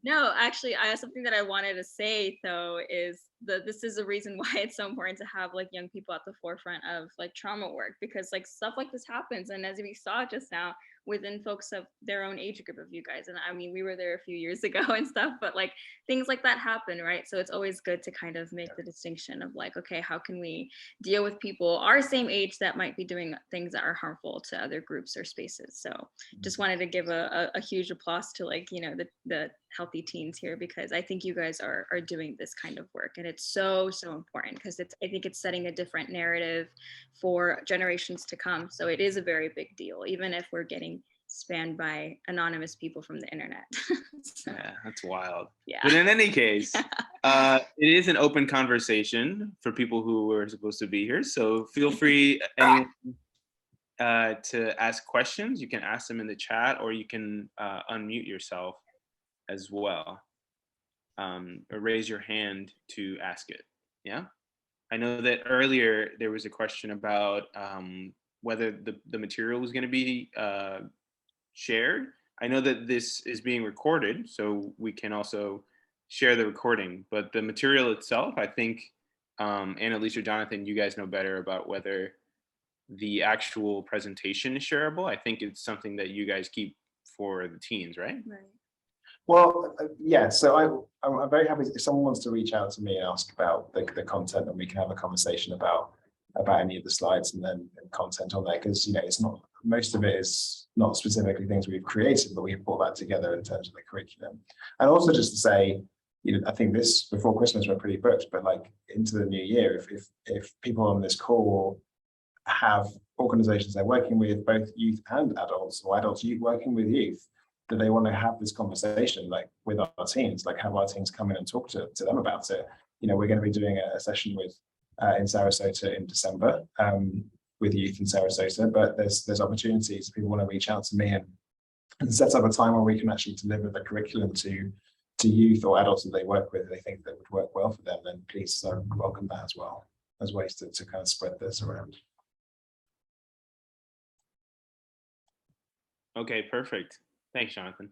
[SPEAKER 2] No, actually, I have something that I wanted to say though is that this is a reason why it's so important to have like young people at the forefront of like trauma work, because like stuff like this happens, and as we saw just now, within folks of their own age group of you guys. And I mean, we were there a few years ago and stuff, but like things like that happen, right? So it's always good to kind of make the distinction of like, okay, how can we deal with people our same age that might be doing things that are harmful to other groups or spaces? So just wanted to give a huge applause to like, the healthy teens here, because I think you guys are doing this kind of work, and it's so important, because I think it's setting a different narrative for generations to come. So it is a very big deal, even if we're getting spammed by anonymous people from the internet. So,
[SPEAKER 3] yeah, that's wild.
[SPEAKER 2] yeah.
[SPEAKER 3] But in any case, it is an open conversation for people who were supposed to be here. So feel free anyone to ask questions. You can ask them in the chat, or you can unmute yourself as well, or raise your hand to ask it. Yeah. I know that earlier there was a question about whether the material was going to be shared. I know that this is being recorded, so we can also share the recording, but the material itself, I think, Annalise or Jonathan, you guys know better about whether the actual presentation is shareable. I think it's something that you guys keep for the teens, right?
[SPEAKER 2] Right.
[SPEAKER 4] Well, yeah, so I'm very happy if someone wants to reach out to me and ask about the content, and we can have a conversation about any of the slides and then content on there, because it's not, most of it is not specifically things we've created, but we've brought that together in terms of the curriculum. And also just to say, I think this before Christmas we're pretty booked, but like into the new year, if people on this call have organizations they're working with, both youth and adults, or adults youth working with youth, that they want to have this conversation like with our teams, like have our teams come in and talk to them about it. We're going to be doing a session with in Sarasota in December with youth in Sarasota, but there's opportunities if people want to reach out to me and set up a time where we can actually deliver the curriculum to youth or adults that they work with, they think that would work well for them, then please welcome that as well, as ways to kind of spread this around.
[SPEAKER 3] Okay, perfect. Thanks, Jonathan.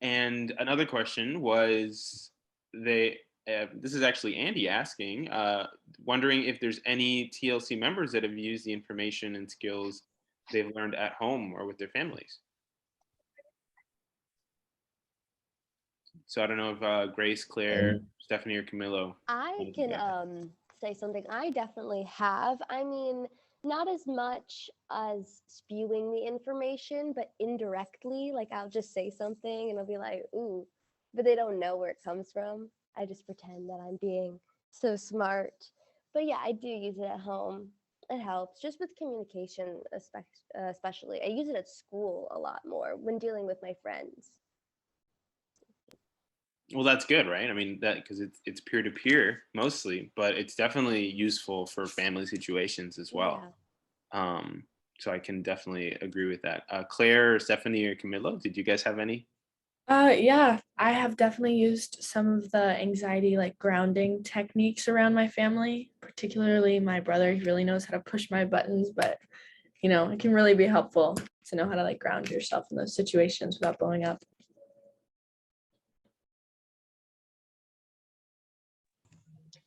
[SPEAKER 3] And another question was, this is actually Andy asking, wondering if there's any TLC members that have used the information and skills they've learned at home or with their families. So I don't know if Grace, Claire, Stephanie, or Camilo.
[SPEAKER 6] I can say something. I definitely have. I mean, not as much as spewing the information, but indirectly, like I'll just say something and I'll be like, ooh, but they don't know where it comes from. I just pretend that I'm being so smart. But yeah, I do use it at home. It helps just with communication, especially. I use it at school a lot more when dealing with my friends.
[SPEAKER 3] Well, that's good, right? I mean, that because it's peer to peer mostly, but it's definitely useful for family situations as well.
[SPEAKER 6] Yeah.
[SPEAKER 3] So I can definitely agree with that. Claire, Stephanie, or Camilo, did you guys have any?
[SPEAKER 5] Yeah, I have definitely used some of the anxiety like grounding techniques around my family, particularly my brother. He really knows how to push my buttons, but it can really be helpful to know how to like ground yourself in those situations without blowing up.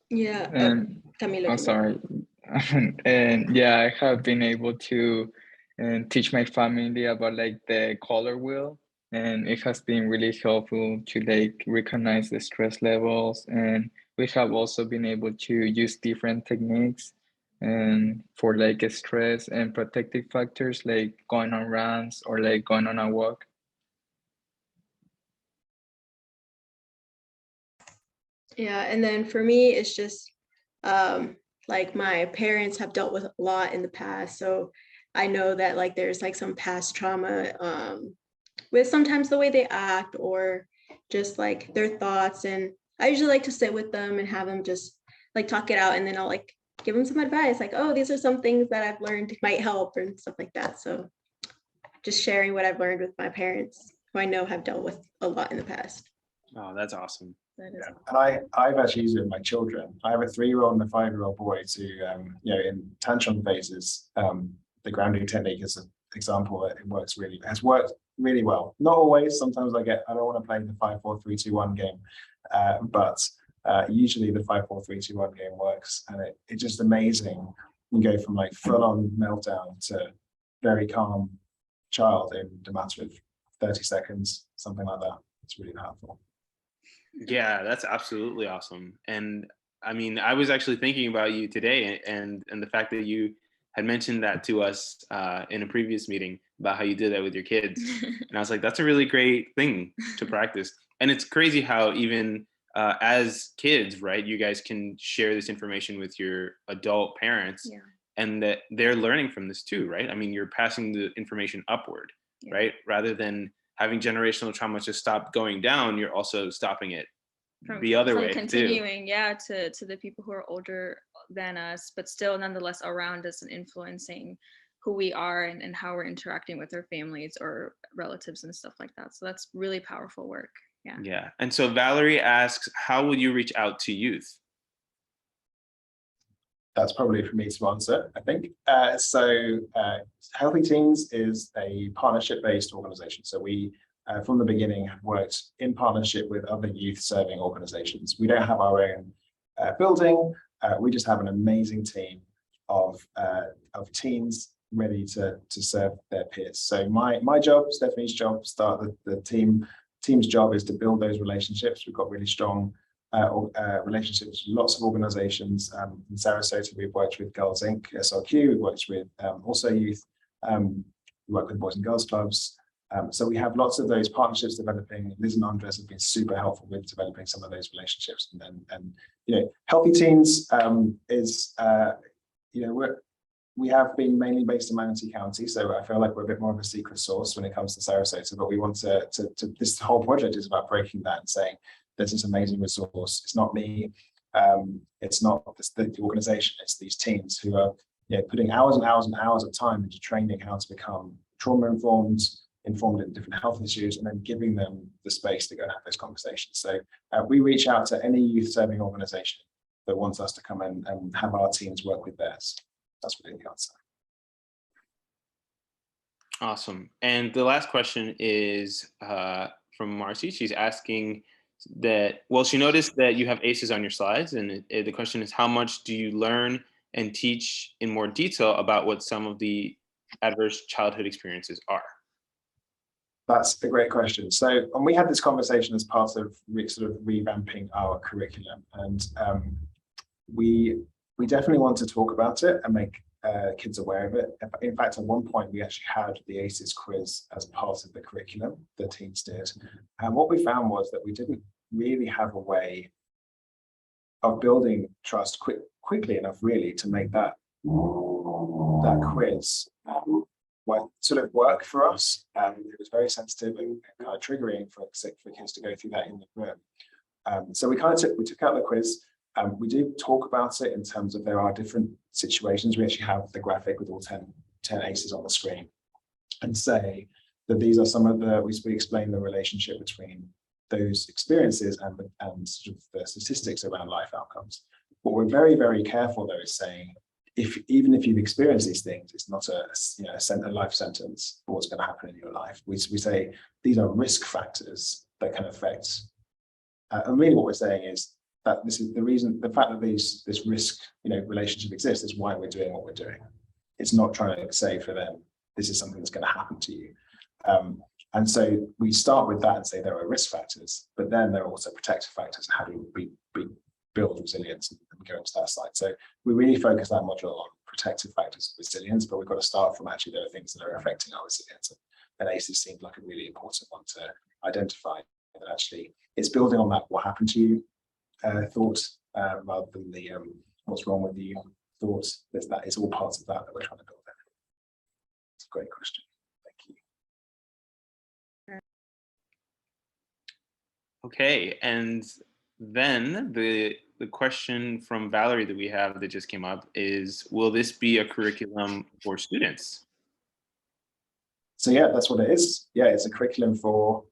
[SPEAKER 8] Yeah.
[SPEAKER 7] And
[SPEAKER 8] Camilo.
[SPEAKER 7] I'm sorry. And yeah, I have been able to teach my family about like the color wheel, and it has been really helpful to like recognize the stress levels. And we have also been able to use different techniques and for like stress and protective factors, like going on runs or like going on a walk.
[SPEAKER 8] Yeah, and then for me, it's just like my parents have dealt with a lot in the past, so I know that like there's like some past trauma with sometimes the way they act or just like their thoughts, and I usually like to sit with them and have them just like talk it out, and then I'll like give them some advice, like, oh, these are some things that I've learned might help and stuff like that. So just sharing what I've learned with my parents, who I know have dealt with a lot in the past.
[SPEAKER 3] Oh, that's awesome.
[SPEAKER 2] That is
[SPEAKER 4] Yeah. And I've actually used it with my children. I have a 3-year-old and a 5-year-old boy in tantrum phases, the grounding technique is an example that has worked really well. Not always, sometimes I don't want to play the 5, 4, 3, 2, 1 game. But usually the 5, 4, 3, 2, 1 game works, and it's just amazing. You go from like full on meltdown to very calm child in a matter of 30 seconds, something like that. It's really powerful.
[SPEAKER 3] Yeah, that's absolutely awesome. And I mean, I was actually thinking about you today, and the fact that you had mentioned that to us in a previous meeting about how you did that with your kids. And I was like, that's a really great thing to practice. And it's crazy how even as kids, right, you guys can share this information with your adult parents,
[SPEAKER 2] Yeah.
[SPEAKER 3] and that they're learning from this too, right? I mean, you're passing the information upward,
[SPEAKER 2] Yeah.
[SPEAKER 3] right? Rather than having generational trauma just stop going down, you're also stopping it the other way too.
[SPEAKER 2] Continuing, yeah, to the people who are older than us, but still nonetheless around us and influencing who we are and how we're interacting with our families or relatives and stuff like that. So that's really powerful work. Yeah.
[SPEAKER 3] Yeah. And so Valerie asks, how will you reach out to youth?
[SPEAKER 4] That's probably for me to answer, I think. Healthy Teens is a partnership-based organization. So we, from the beginning, have worked in partnership with other youth-serving organizations. We don't have our own building. We just have an amazing team of teens ready to serve their peers. So my job, Stephanie's job, the team's job is to build those relationships. We've got really strong relationships with lots of organizations. In Sarasota, we've worked with Girls Inc., SRQ, we've worked with Also Youth, we work with Boys and Girls Clubs. So we have lots of those partnerships developing. Liz and Andres have been super helpful with developing some of those relationships. And Healthy Teens we have been mainly based in Manatee County, so I feel like we're a bit more of a secret sauce when it comes to Sarasota, but we want to this whole project is about breaking that and saying, there's this amazing resource. It's not me, it's not the organization, it's these teens who are putting hours and hours and hours of time into training how to become trauma-informed, informed in different health issues, and then giving them the space to go and have those conversations. So we reach out to any youth-serving organization that wants us to come in and have our teams work with theirs. That's really the answer. Awesome.
[SPEAKER 3] And the last question is from Marcy. She's asking that, well, she noticed that you have ACEs on your slides, and the question is, how much do you learn and teach in more detail about what some of the adverse childhood experiences are?
[SPEAKER 4] That's a great question. So, and we had this conversation as part of sort of revamping our curriculum, and we definitely want to talk about it and make kids aware of it. In fact, at one point, we actually had the ACEs quiz as part of the curriculum, the teens did. And what we found was that we didn't really have a way of building trust quickly enough, really, to make that quiz sort of work for us. It was very sensitive and kind of triggering for kids to go through that in the room. So we took out the quiz. We do talk about it in terms of there are different situations. We actually have the graphic with all 10 ACEs on the screen and say that these are some of we explain the relationship between those experiences and sort of the statistics around life outcomes. What we're very, very careful though is saying, even if you've experienced these things, it's not a life sentence for what's going to happen in your life. We say these are risk factors that can affect. And really what we're saying is that this is the reason, the fact that this risk relationship exists is why we're doing what we're doing. It's not trying to say for them, this is something that's going to happen to you. And so we start with that and say there are risk factors, but then there are also protective factors. How do we build resilience and go into that side? So we really focus that module on protective factors of resilience, but we've got to start from actually there are things that are affecting our resilience. And ACEs seemed like a really important one to identify. That actually it's building on that what happened to you thought rather than the what's wrong with you thought. That is all parts of that we're trying to build in. It's a great question. Thank you.
[SPEAKER 3] Okay, and then the question from Valerie that we have that just came up is, will this be a curriculum for students?
[SPEAKER 4] So yeah, that's what it is. Yeah, it's a curriculum for,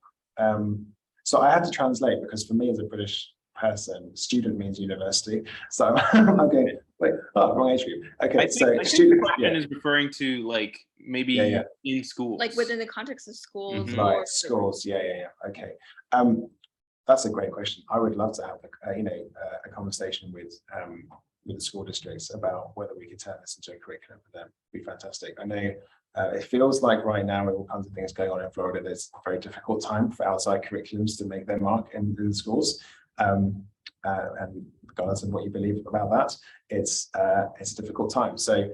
[SPEAKER 4] so I had to translate because for me as a British person, student means university. So I'm going, wait, wrong age group. Okay,
[SPEAKER 3] I think
[SPEAKER 4] student,
[SPEAKER 3] the question is referring to like maybe in schools.
[SPEAKER 2] Like within the context of schools.
[SPEAKER 3] Mhm.
[SPEAKER 4] Right, schools, yeah. Okay. That's a great question. I would love to have a conversation with the school districts about whether we could turn this into a curriculum for them. It'd be fantastic. I know it feels like right now with all kinds of things going on in Florida, there's a very difficult time for outside curriculums to make their mark in the schools. And regardless of what you believe about that, it's a difficult time. So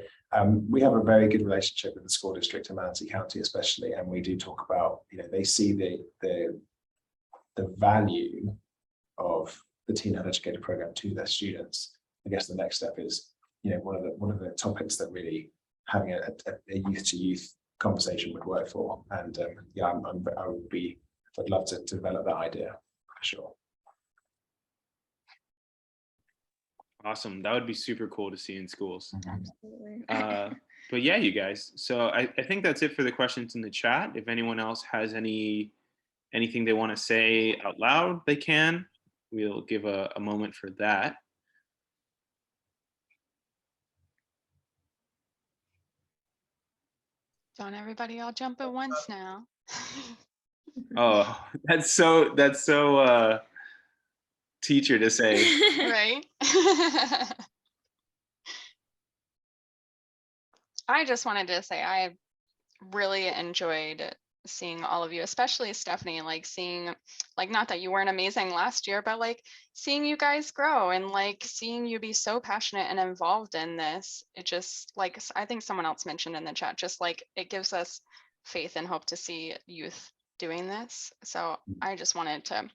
[SPEAKER 4] we have a very good relationship with the school district in Manatee County, especially, and we do talk about, they see the value of the Teen Health Educator program to their students. I guess the next step is, one of the topics that really having a youth to youth conversation would work for. And yeah, I'd love to develop that idea for sure.
[SPEAKER 3] Awesome. That would be super cool to see in schools.
[SPEAKER 2] Absolutely.
[SPEAKER 3] But yeah, you guys. So I think that's it for the questions in the chat. If anyone else has anything they want to say out loud, they can. We'll give a moment for that.
[SPEAKER 1] Don't everybody all jump at once now.
[SPEAKER 3] Oh, that's so teacher to say.
[SPEAKER 1] Right? I just wanted to say I really enjoyed seeing all of you, especially Stephanie, like seeing, like, not that you weren't amazing last year, but like seeing you guys grow and like seeing you be so passionate and involved in this. It just, like, I think someone else mentioned in the chat, just like it gives us faith and hope to see youth doing this. So I just wanted to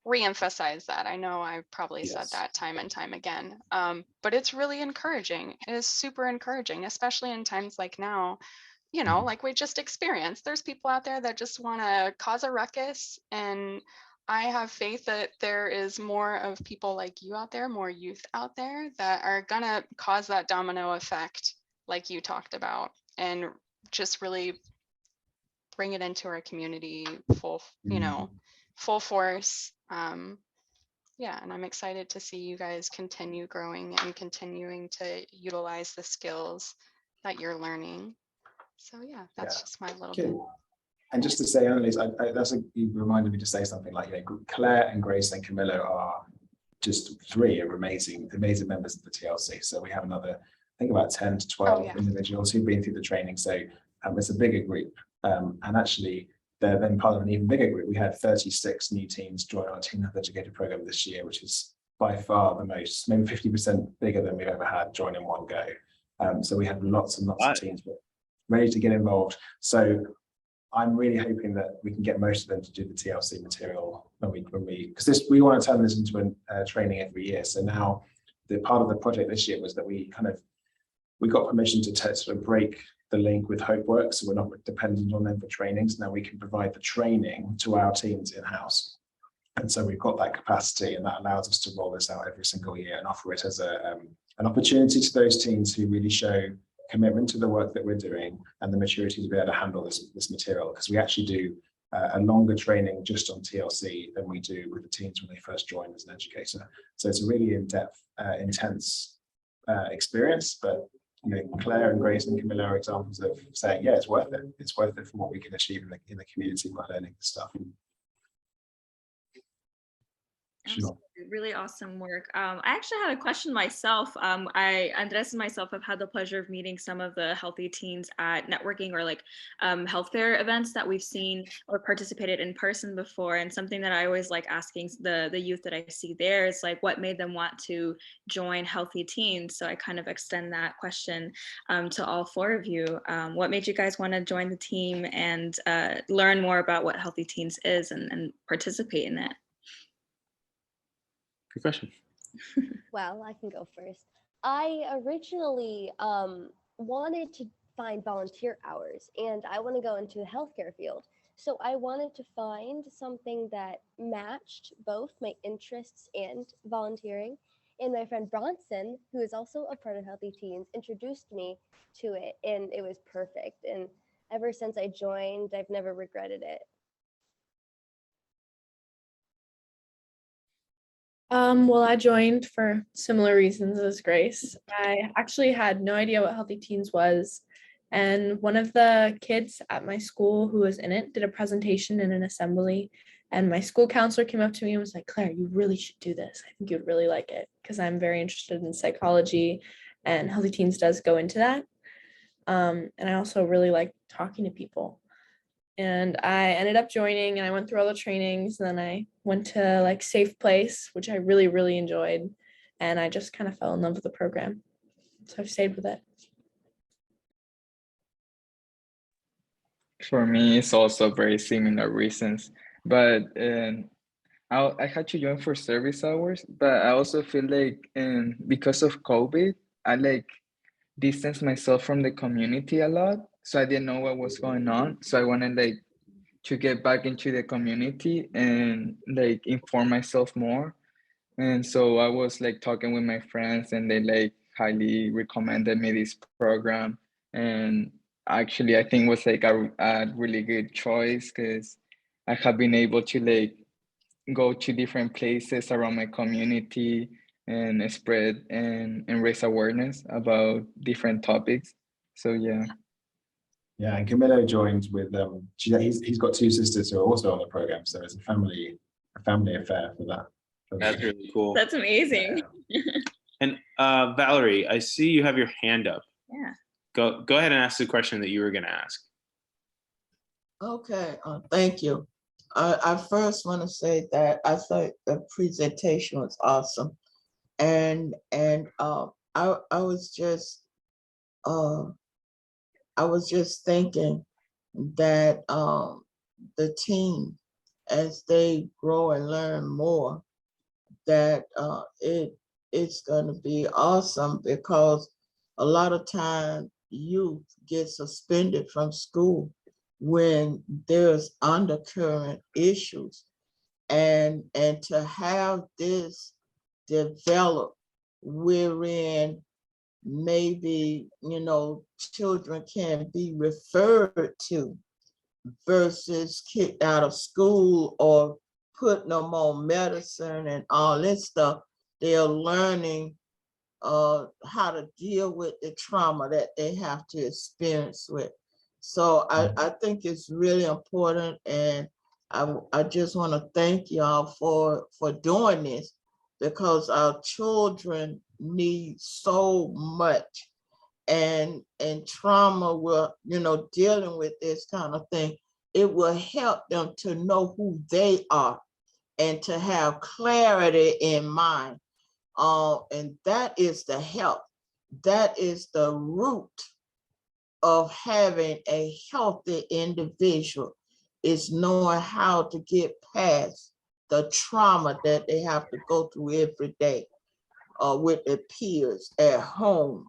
[SPEAKER 1] re-emphasize that. I know I've probably said that time and time again, but it's really encouraging. It is super encouraging, especially in times like now, like we just experienced. There's people out there that just want to cause a ruckus, and I have faith that there is more of people like you out there, more youth out there that are gonna cause that domino effect like you talked about, and just really bring it into our community full force. Yeah, and I'm excited to see you guys continue growing and continuing to utilize the skills that you're learning. So yeah, that's just my little bit.
[SPEAKER 4] And just to say, Annalise, you reminded me to say something like, Claire and Grace and Camilla are just three of amazing members of the TLC. So we have another, I think about 10 to 12 individuals who've been through the training. So it's a bigger group. And actually, they're then part of an even bigger group. We had 36 new teams join our Teen Health Educator program this year, which is by far the most, maybe 50% bigger than we've ever had join in one go. So we had lots and lots of teams ready to get involved. So I'm really hoping that we can get most of them to do the TLC material because we want to turn this into a training every year. So now the part of the project this year was that we got permission to sort of break the link with HopeWorks, so we're not dependent on them for trainings. Now we can provide the training to our teams in-house. And so we've got that capacity, and that allows us to roll this out every single year and offer it as an opportunity to those teams who really show commitment to the work that we're doing and the maturity to be able to handle this material, because we actually do a longer training just on TLC than we do with the teams when they first join as an educator. So it's a really in-depth, intense experience, but Claire and Grace and Camilla are examples of saying, yeah, it's worth it. It's worth it for what we can achieve in the community by learning this stuff. Sure.
[SPEAKER 2] Really awesome work. I actually had a question myself. Andres and myself have had the pleasure of meeting some of the healthy teens at networking or like health fair events that we've seen or participated in person before. And something that I always like asking the youth that I see there is like, what made them want to join Healthy Teens? So I kind of extend that question to all four of you. What made you guys want to join the team and learn more about what Healthy Teens is and participate in it?
[SPEAKER 3] Good question.
[SPEAKER 6] Well, I can go first. I originally wanted to find volunteer hours, and I want to go into the healthcare field. So I wanted to find something that matched both my interests and volunteering. And my friend Bronson, who is also a part of Healthy Teens, introduced me to it, and it was perfect. And ever since I joined, I've never regretted it.
[SPEAKER 5] Well, I joined for similar reasons as Grace. I actually had no idea what Healthy Teens was. And one of the kids at my school who was in it did a presentation in an assembly. And my school counselor came up to me and was like, Claire, you really should do this. I think you'd really like it, because I'm very interested in psychology and Healthy Teens does go into that. And I also really like talking to people. And I ended up joining, and I went through all the trainings, and then I went to like Safe Place, which I really, really enjoyed. And I just kind of fell in love with the program. So I've stayed with it.
[SPEAKER 7] For me, it's also very similar reasons, but I had to join for service hours, but I also feel like because of COVID, I like distanced myself from the community a lot. So I didn't know what was going on. So I wanted like to get back into the community and like inform myself more. And so I was like talking with my friends, and they like highly recommended me this program. And actually, I think it was like a really good choice, because I have been able to like go to different places around my community and spread and raise awareness about different topics. So yeah.
[SPEAKER 4] Yeah, and Camilo joined with he's got two sisters who are also on the program, so it's a family affair for that.
[SPEAKER 3] That's really cool.
[SPEAKER 2] That's amazing.
[SPEAKER 4] Yeah.
[SPEAKER 3] And Valerie, I see you have your hand up.
[SPEAKER 2] Yeah.
[SPEAKER 3] Go ahead and ask the question that you were going to ask.
[SPEAKER 9] Okay, thank you. I first want to say that I thought the presentation was awesome, and I was just thinking that the team, as they grow and learn more, that it's going to be awesome, because a lot of time youth get suspended from school when there's undercurrent issues, and to have this develop wherein maybe children can be referred to versus kicked out of school or put them on medicine and all this stuff. They're learning how to deal with the trauma that they have to experience with. So I think it's really important, and I just want to thank y'all for doing this, because our children need so much, and trauma will, dealing with this kind of thing, it will help them to know who they are and to have clarity in mind. And that is the help that is the root of having a healthy individual, is knowing how to get past the trauma that they have to go through every day with their peers at home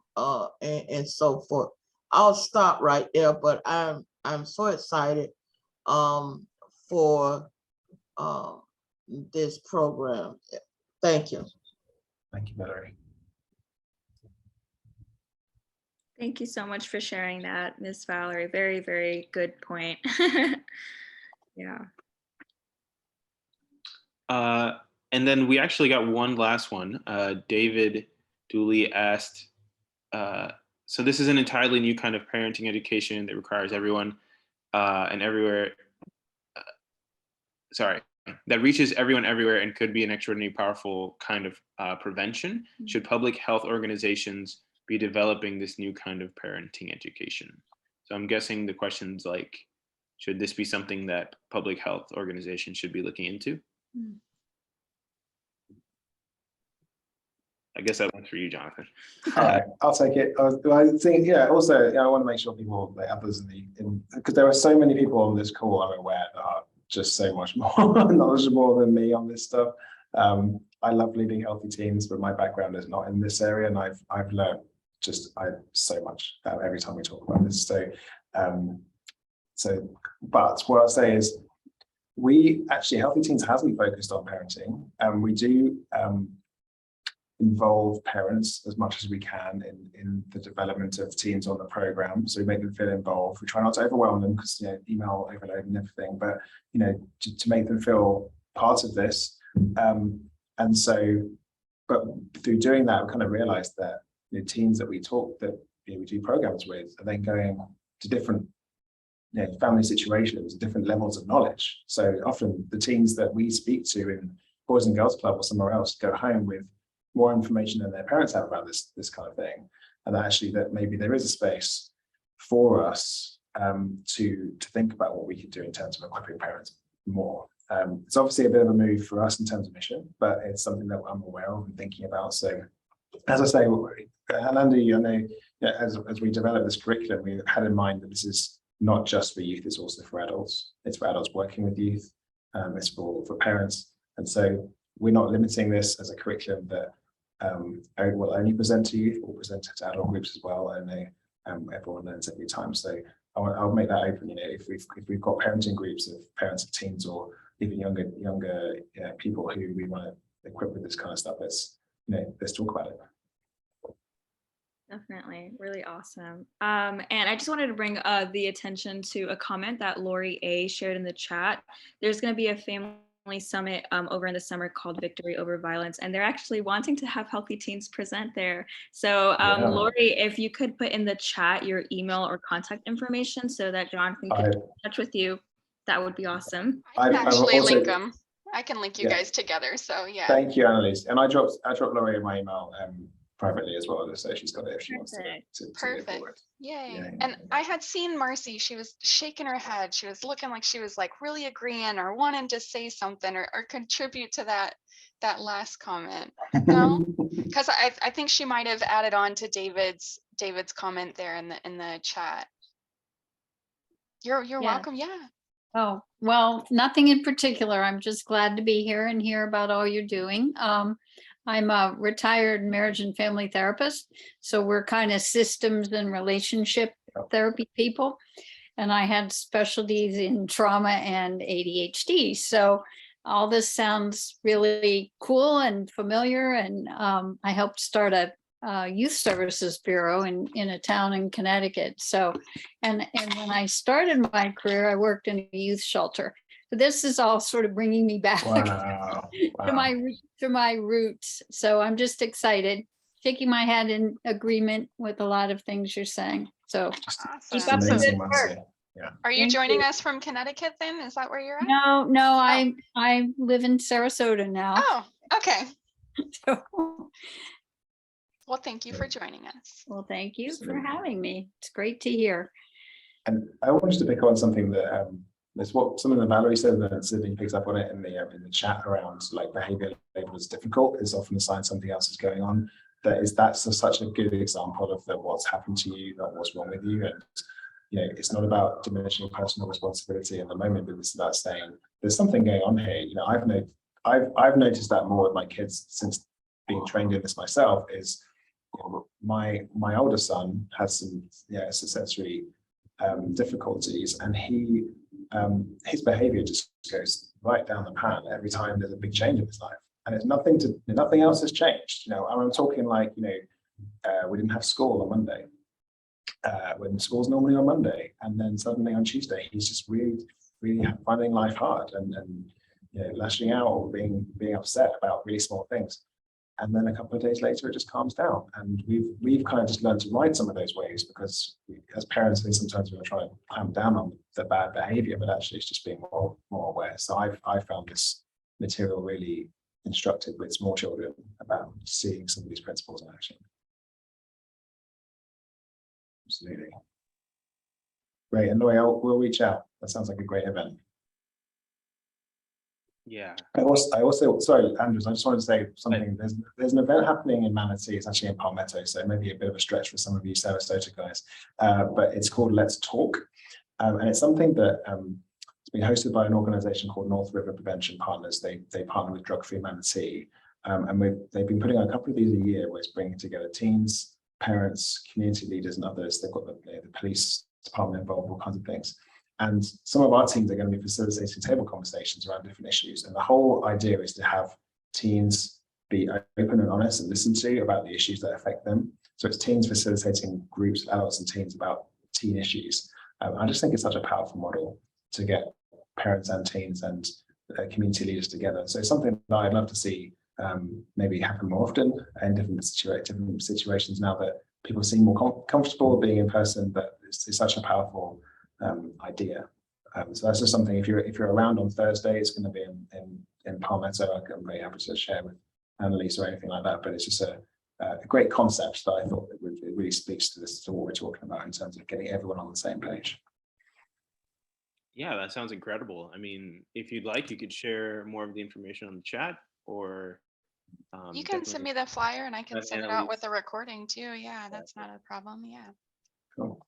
[SPEAKER 9] and so forth. I'll stop right there, but I'm so excited for this program. Thank you.
[SPEAKER 4] Thank you, Valerie.
[SPEAKER 2] Thank you so much for sharing that, Miss Valerie. Very, very good point. Yeah.
[SPEAKER 3] And then we actually got one last one. David Dooley asked, so this is an entirely new kind of parenting education that requires everyone and everywhere, that reaches everyone everywhere and could be an extraordinarily powerful kind of prevention. Should public health organizations be developing this new kind of parenting education? So I'm guessing the question's like, should this be something that public health organizations should be looking into? I guess that one's for you, Jonathan.
[SPEAKER 4] All right, I'll take it. I think, yeah, also, I want to make sure people, like others because there are so many people on this call, I'm aware, that are just so much more knowledgeable than me on this stuff. I love leading healthy teams, but my background is not in this area, and I've learned so much every time we talk about this. But what I'll say is, we actually, Healthy Teens hasn't focused on parenting, and we do involve parents as much as we can in the development of teams on the program. So we make them feel involved. We try not to overwhelm them because email overload and everything, but to make them feel part of this. And so, but through doing that, we kind of realized that teams that we we do programs with are then going to different family situations, different levels of knowledge. So often the teens that we speak to in Boys and Girls Club or somewhere else go home with more information than their parents have about this kind of thing, and actually that maybe there is a space for us to think about what we could do in terms of equipping parents more. It's obviously a bit of a move for us in terms of mission, but it's something that I'm aware of and thinking about. So, as I say, and Andy, I know as we develop this curriculum, we had in mind that this is not just for youth; it's also for adults. It's for adults working with youth. It's for parents, and so we're not limiting this as a curriculum that will only present to youth, or present to adult groups as well. I know everyone learns every time, so I'll make that open. If we've got parenting groups of parents of teens, or even younger people who we want to equip with this kind of stuff, let's talk about it.
[SPEAKER 2] Definitely, really awesome. And I just wanted to bring the attention to a comment that Lori A shared in the chat. There's going to be a family summit over in the summer called Victory Over Violence, and they're actually wanting to have Healthy Teens present there. So Lori, if you could put in the chat your email or contact information so that Jonathan can get in touch with you, that would be awesome.
[SPEAKER 1] I can actually link them. I can link you guys together. So yeah.
[SPEAKER 4] Thank you, Annalise. And I dropped Lori my email privately as well, so she's got it if she wants to
[SPEAKER 1] Perfect. Yay. And I had seen Marcy, she was shaking her head. She was looking like she was like really agreeing or wanting to say something or contribute to that last comment. No, because I think she might have added on to David's comment there in the chat. You're welcome. Yeah.
[SPEAKER 10] Oh, well, nothing in particular. I'm just glad to be here and hear about all you're doing. I'm a retired marriage and family therapist, so we're kind of systems and relationship therapy people. And I had specialties in trauma and ADHD. So all this sounds really cool and familiar. And I helped start a youth services bureau in a town in Connecticut. So, and when I started my career, I worked in a youth shelter. So this is all sort of bringing me back to my roots. So I'm just excited, shaking my head in agreement with a lot of things you're saying. So keep up the good work.
[SPEAKER 4] Yeah.
[SPEAKER 1] Are you joining us from Connecticut then? Is that where you're at?
[SPEAKER 10] No, I live in Sarasota now.
[SPEAKER 1] Oh, okay.
[SPEAKER 10] So,
[SPEAKER 1] well, thank you for joining us.
[SPEAKER 10] Well, thank you for having me. It's great to hear.
[SPEAKER 4] And I wanted to pick on something that something that Valerie said, that Sydney picks up on it in the chat around like behavior labeled as difficult is often a sign something else is going on. that's such a good example of what's happened to you, not what's wrong with you. And it's not about diminishing personal responsibility in the moment, but it's about saying there's something going on here. I've noticed that more with my kids since being trained in this myself. Is my older son has some sensory difficulties, and his behavior just goes right down the pan every time there's a big change in his life, and it's nothing else has changed. I'm talking like we didn't have school on Monday when school's normally on Monday, and then suddenly on Tuesday he's just really finding life hard and lashing out or being upset about really small things. And then a couple of days later, it just calms down. And we've kind of just learned to ride some of those waves, because as parents, I think sometimes we're trying to clamp down on the bad behavior, but actually it's just being more aware. So I found this material really instructive with small children about seeing some of these principles in action. Absolutely. Great. And Laurie, we'll reach out. That sounds like a great event.
[SPEAKER 3] Yeah.
[SPEAKER 4] I also, sorry, Andrews, I just wanted to say something. There's an event happening in Manatee. It's actually in Palmetto, so maybe a bit of a stretch for some of you Sarasota guys. But it's called Let's Talk, and it's something that it's been hosted by an organization called North River Prevention Partners. They partner with Drug Free Manatee, and they've been putting on a couple of these a year, where it's bringing together teens, parents, community leaders, and others. They've got the police department involved, all kinds of things. And some of our teams are going to be facilitating table conversations around different issues. And the whole idea is to have teens be open and honest and listen to about the issues that affect them. So it's teens facilitating groups of adults and teens about teen issues. I just think it's such a powerful model to get parents and teens and community leaders together. So it's something that I'd love to see maybe happen more often in different situations, now that people seem more comfortable being in person, but it's such a powerful idea. So that's just something, if you're around on Thursday, it's going to be in Palmetto. I'm very happy to share with Annalise or anything like that, but it's just a great concept that I thought it really speaks to what we're talking about in terms of getting everyone on the same page.
[SPEAKER 3] Yeah, that sounds incredible. I mean, if you'd like, you could share more of the information on the chat, or
[SPEAKER 1] you can send me the flyer and I can send it out
[SPEAKER 3] Annalise.
[SPEAKER 1] with the recording too. Yeah, that's not a problem. Yeah.
[SPEAKER 4] Cool.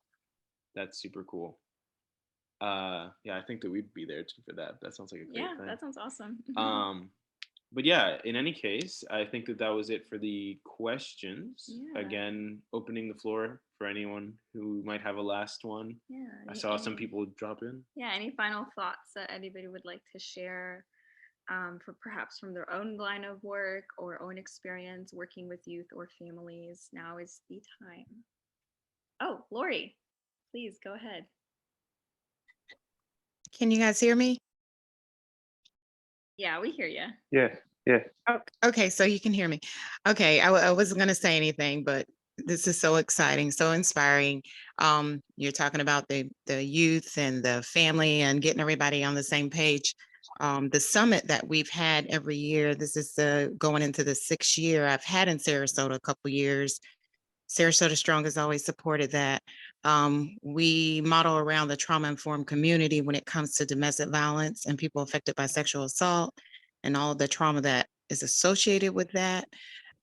[SPEAKER 3] That's super cool. Yeah, I think that we'd be there too for that. That sounds like a great thing.
[SPEAKER 2] That sounds awesome.
[SPEAKER 3] But yeah, in any case, I think that was it for the questions.
[SPEAKER 2] Yeah.
[SPEAKER 3] Again, opening the floor for anyone who might have a last one.
[SPEAKER 2] Yeah.
[SPEAKER 3] I saw some people drop in.
[SPEAKER 2] Yeah. Any final thoughts that anybody would like to share, for perhaps from their own line of work or own experience working with youth or families? Now is the time. Oh, Lori, please go ahead.
[SPEAKER 11] Can you guys hear me?
[SPEAKER 2] Yeah, we hear you.
[SPEAKER 3] Yeah.
[SPEAKER 11] Oh, okay, so you can hear me. Okay, I wasn't going to say anything, but this is so exciting, so inspiring. You're talking about the youth and the family and getting everybody on the same page. The summit that we've had every year, this is going into the 6th year I've had in Sarasota, a couple years. Sarasota Strong has always supported that. We model around the trauma-informed community when it comes to domestic violence and people affected by sexual assault and all the trauma that is associated with that.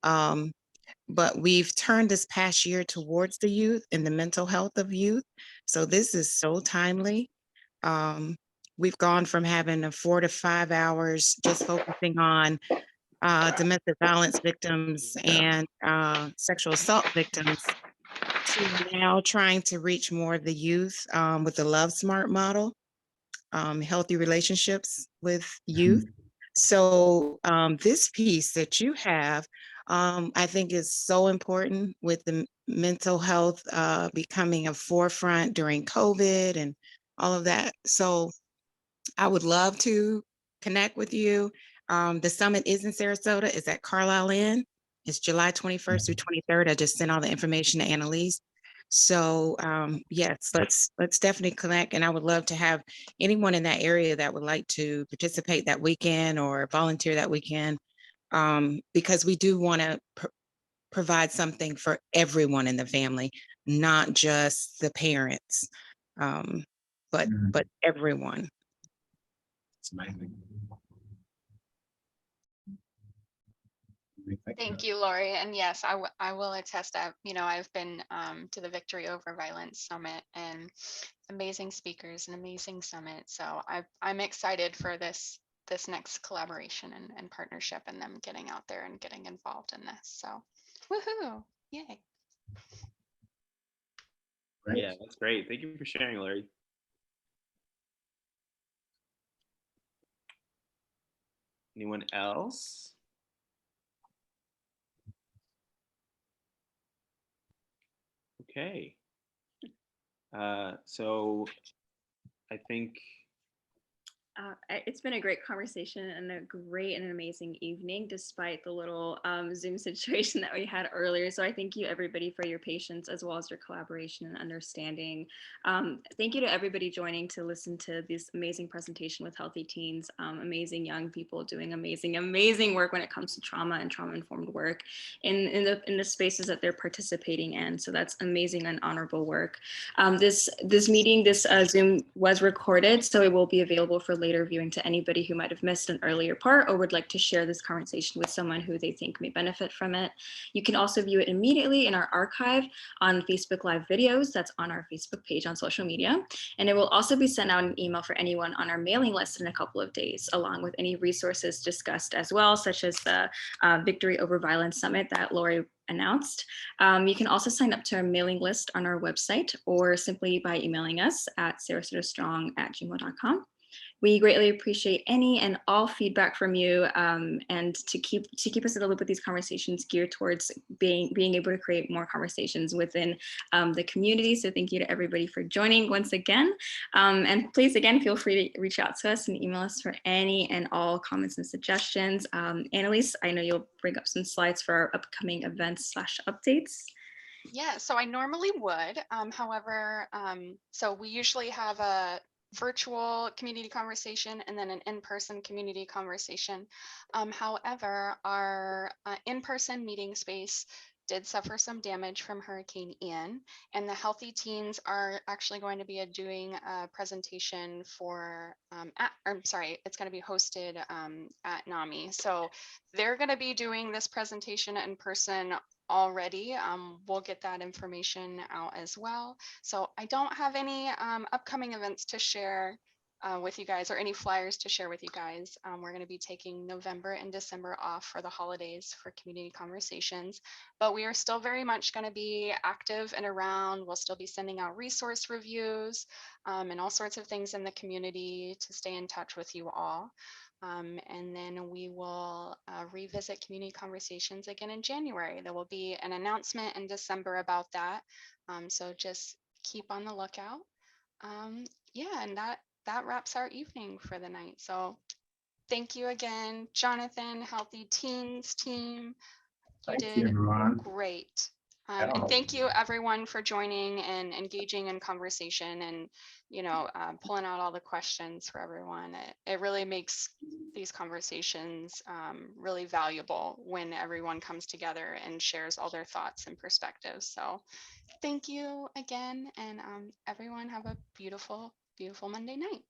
[SPEAKER 11] But we've turned this past year towards the youth and the mental health of youth. So this is so timely. We've gone from having 4 to 5 hours just focusing on domestic violence victims and sexual assault victims to now trying to reach more of the youth with the Love Smart model, healthy relationships with youth. So this piece that you have, I think is so important with the mental health becoming a forefront during COVID and all of that. So I would love to connect with you. The summit is in Sarasota. It's at Carlisle Inn. It's July 21st through 23rd. I just sent all the information to Annalise. So yes, let's definitely connect. And I would love to have anyone in that area that would like to participate that weekend or volunteer that weekend, because we do want to provide something for everyone in the family, not just the parents, but everyone.
[SPEAKER 4] It's amazing.
[SPEAKER 1] Thank you, Lori. And yes, I will attest that, I've been to the Victory Over Violence Summit, and amazing speakers, an amazing summit. So I'm excited for this next collaboration and partnership, and them getting out there and getting involved in this. So woohoo, yay.
[SPEAKER 4] Great.
[SPEAKER 3] Yeah, that's great. Thank you for sharing, Larry. Anyone else? Okay. So I think
[SPEAKER 2] It's been a great conversation and a great and amazing evening, despite the little Zoom situation that we had earlier. So I thank you everybody for your patience as well as your collaboration and understanding. Thank you to everybody joining to listen to this amazing presentation with Healthy Teens, amazing young people doing amazing work when it comes to trauma and trauma-informed work in the spaces that they're participating in. So that's amazing and honorable work. This Zoom was recorded, so it will be available for later viewing to anybody who might have missed an earlier part or would like to share this conversation with someone who they think may benefit from it. You can also view it immediately in our archive on Facebook Live videos. That's on our Facebook page on social media. And it will also be sent out an email for anyone on our mailing list in a couple of days, along with any resources discussed as well, such as the Victory Over Violence Summit that Lori announced. You can also sign up to our mailing list on our website or simply by emailing us at sarasotastrong@gmail.com. We greatly appreciate any and all feedback from you, and to keep us in the loop with these conversations geared towards being able to create more conversations within the community. So thank you to everybody for joining once again. And please, again, feel free to reach out to us and email us for any and all comments and suggestions. Annalise, I know you'll bring up some slides for our upcoming events/updates.
[SPEAKER 1] Yeah, so I normally would. However, so we usually have a virtual community conversation and then an in-person community conversation. However, our in-person meeting space did suffer some damage from Hurricane Ian, and the Healthy Teens are actually going to be doing a presentation for, it's going to be hosted at NAMI. So they're going to be doing this presentation in person already. We'll get that information out as well. So I don't have any upcoming events to share with you guys, or any flyers to share with you guys. We're going to be taking November and December off for the holidays for community conversations, but we are still very much going to be active and around. We'll still be sending out resource reviews and all sorts of things in the community to stay in touch with you all. And then we will revisit community conversations again in January. There will be an announcement in December about that. So just keep on the lookout. Yeah, and that wraps our evening for the night. So thank you again, Jonathan, Healthy Teens team.
[SPEAKER 4] Thank
[SPEAKER 1] You
[SPEAKER 4] you,
[SPEAKER 1] did
[SPEAKER 4] everyone.
[SPEAKER 1] great.
[SPEAKER 4] Yeah.
[SPEAKER 1] And thank you everyone for joining and engaging in conversation, and pulling out all the questions for everyone. It really makes these conversations really valuable when everyone comes together and shares all their thoughts and perspectives. So thank you again, and everyone have a beautiful Monday night.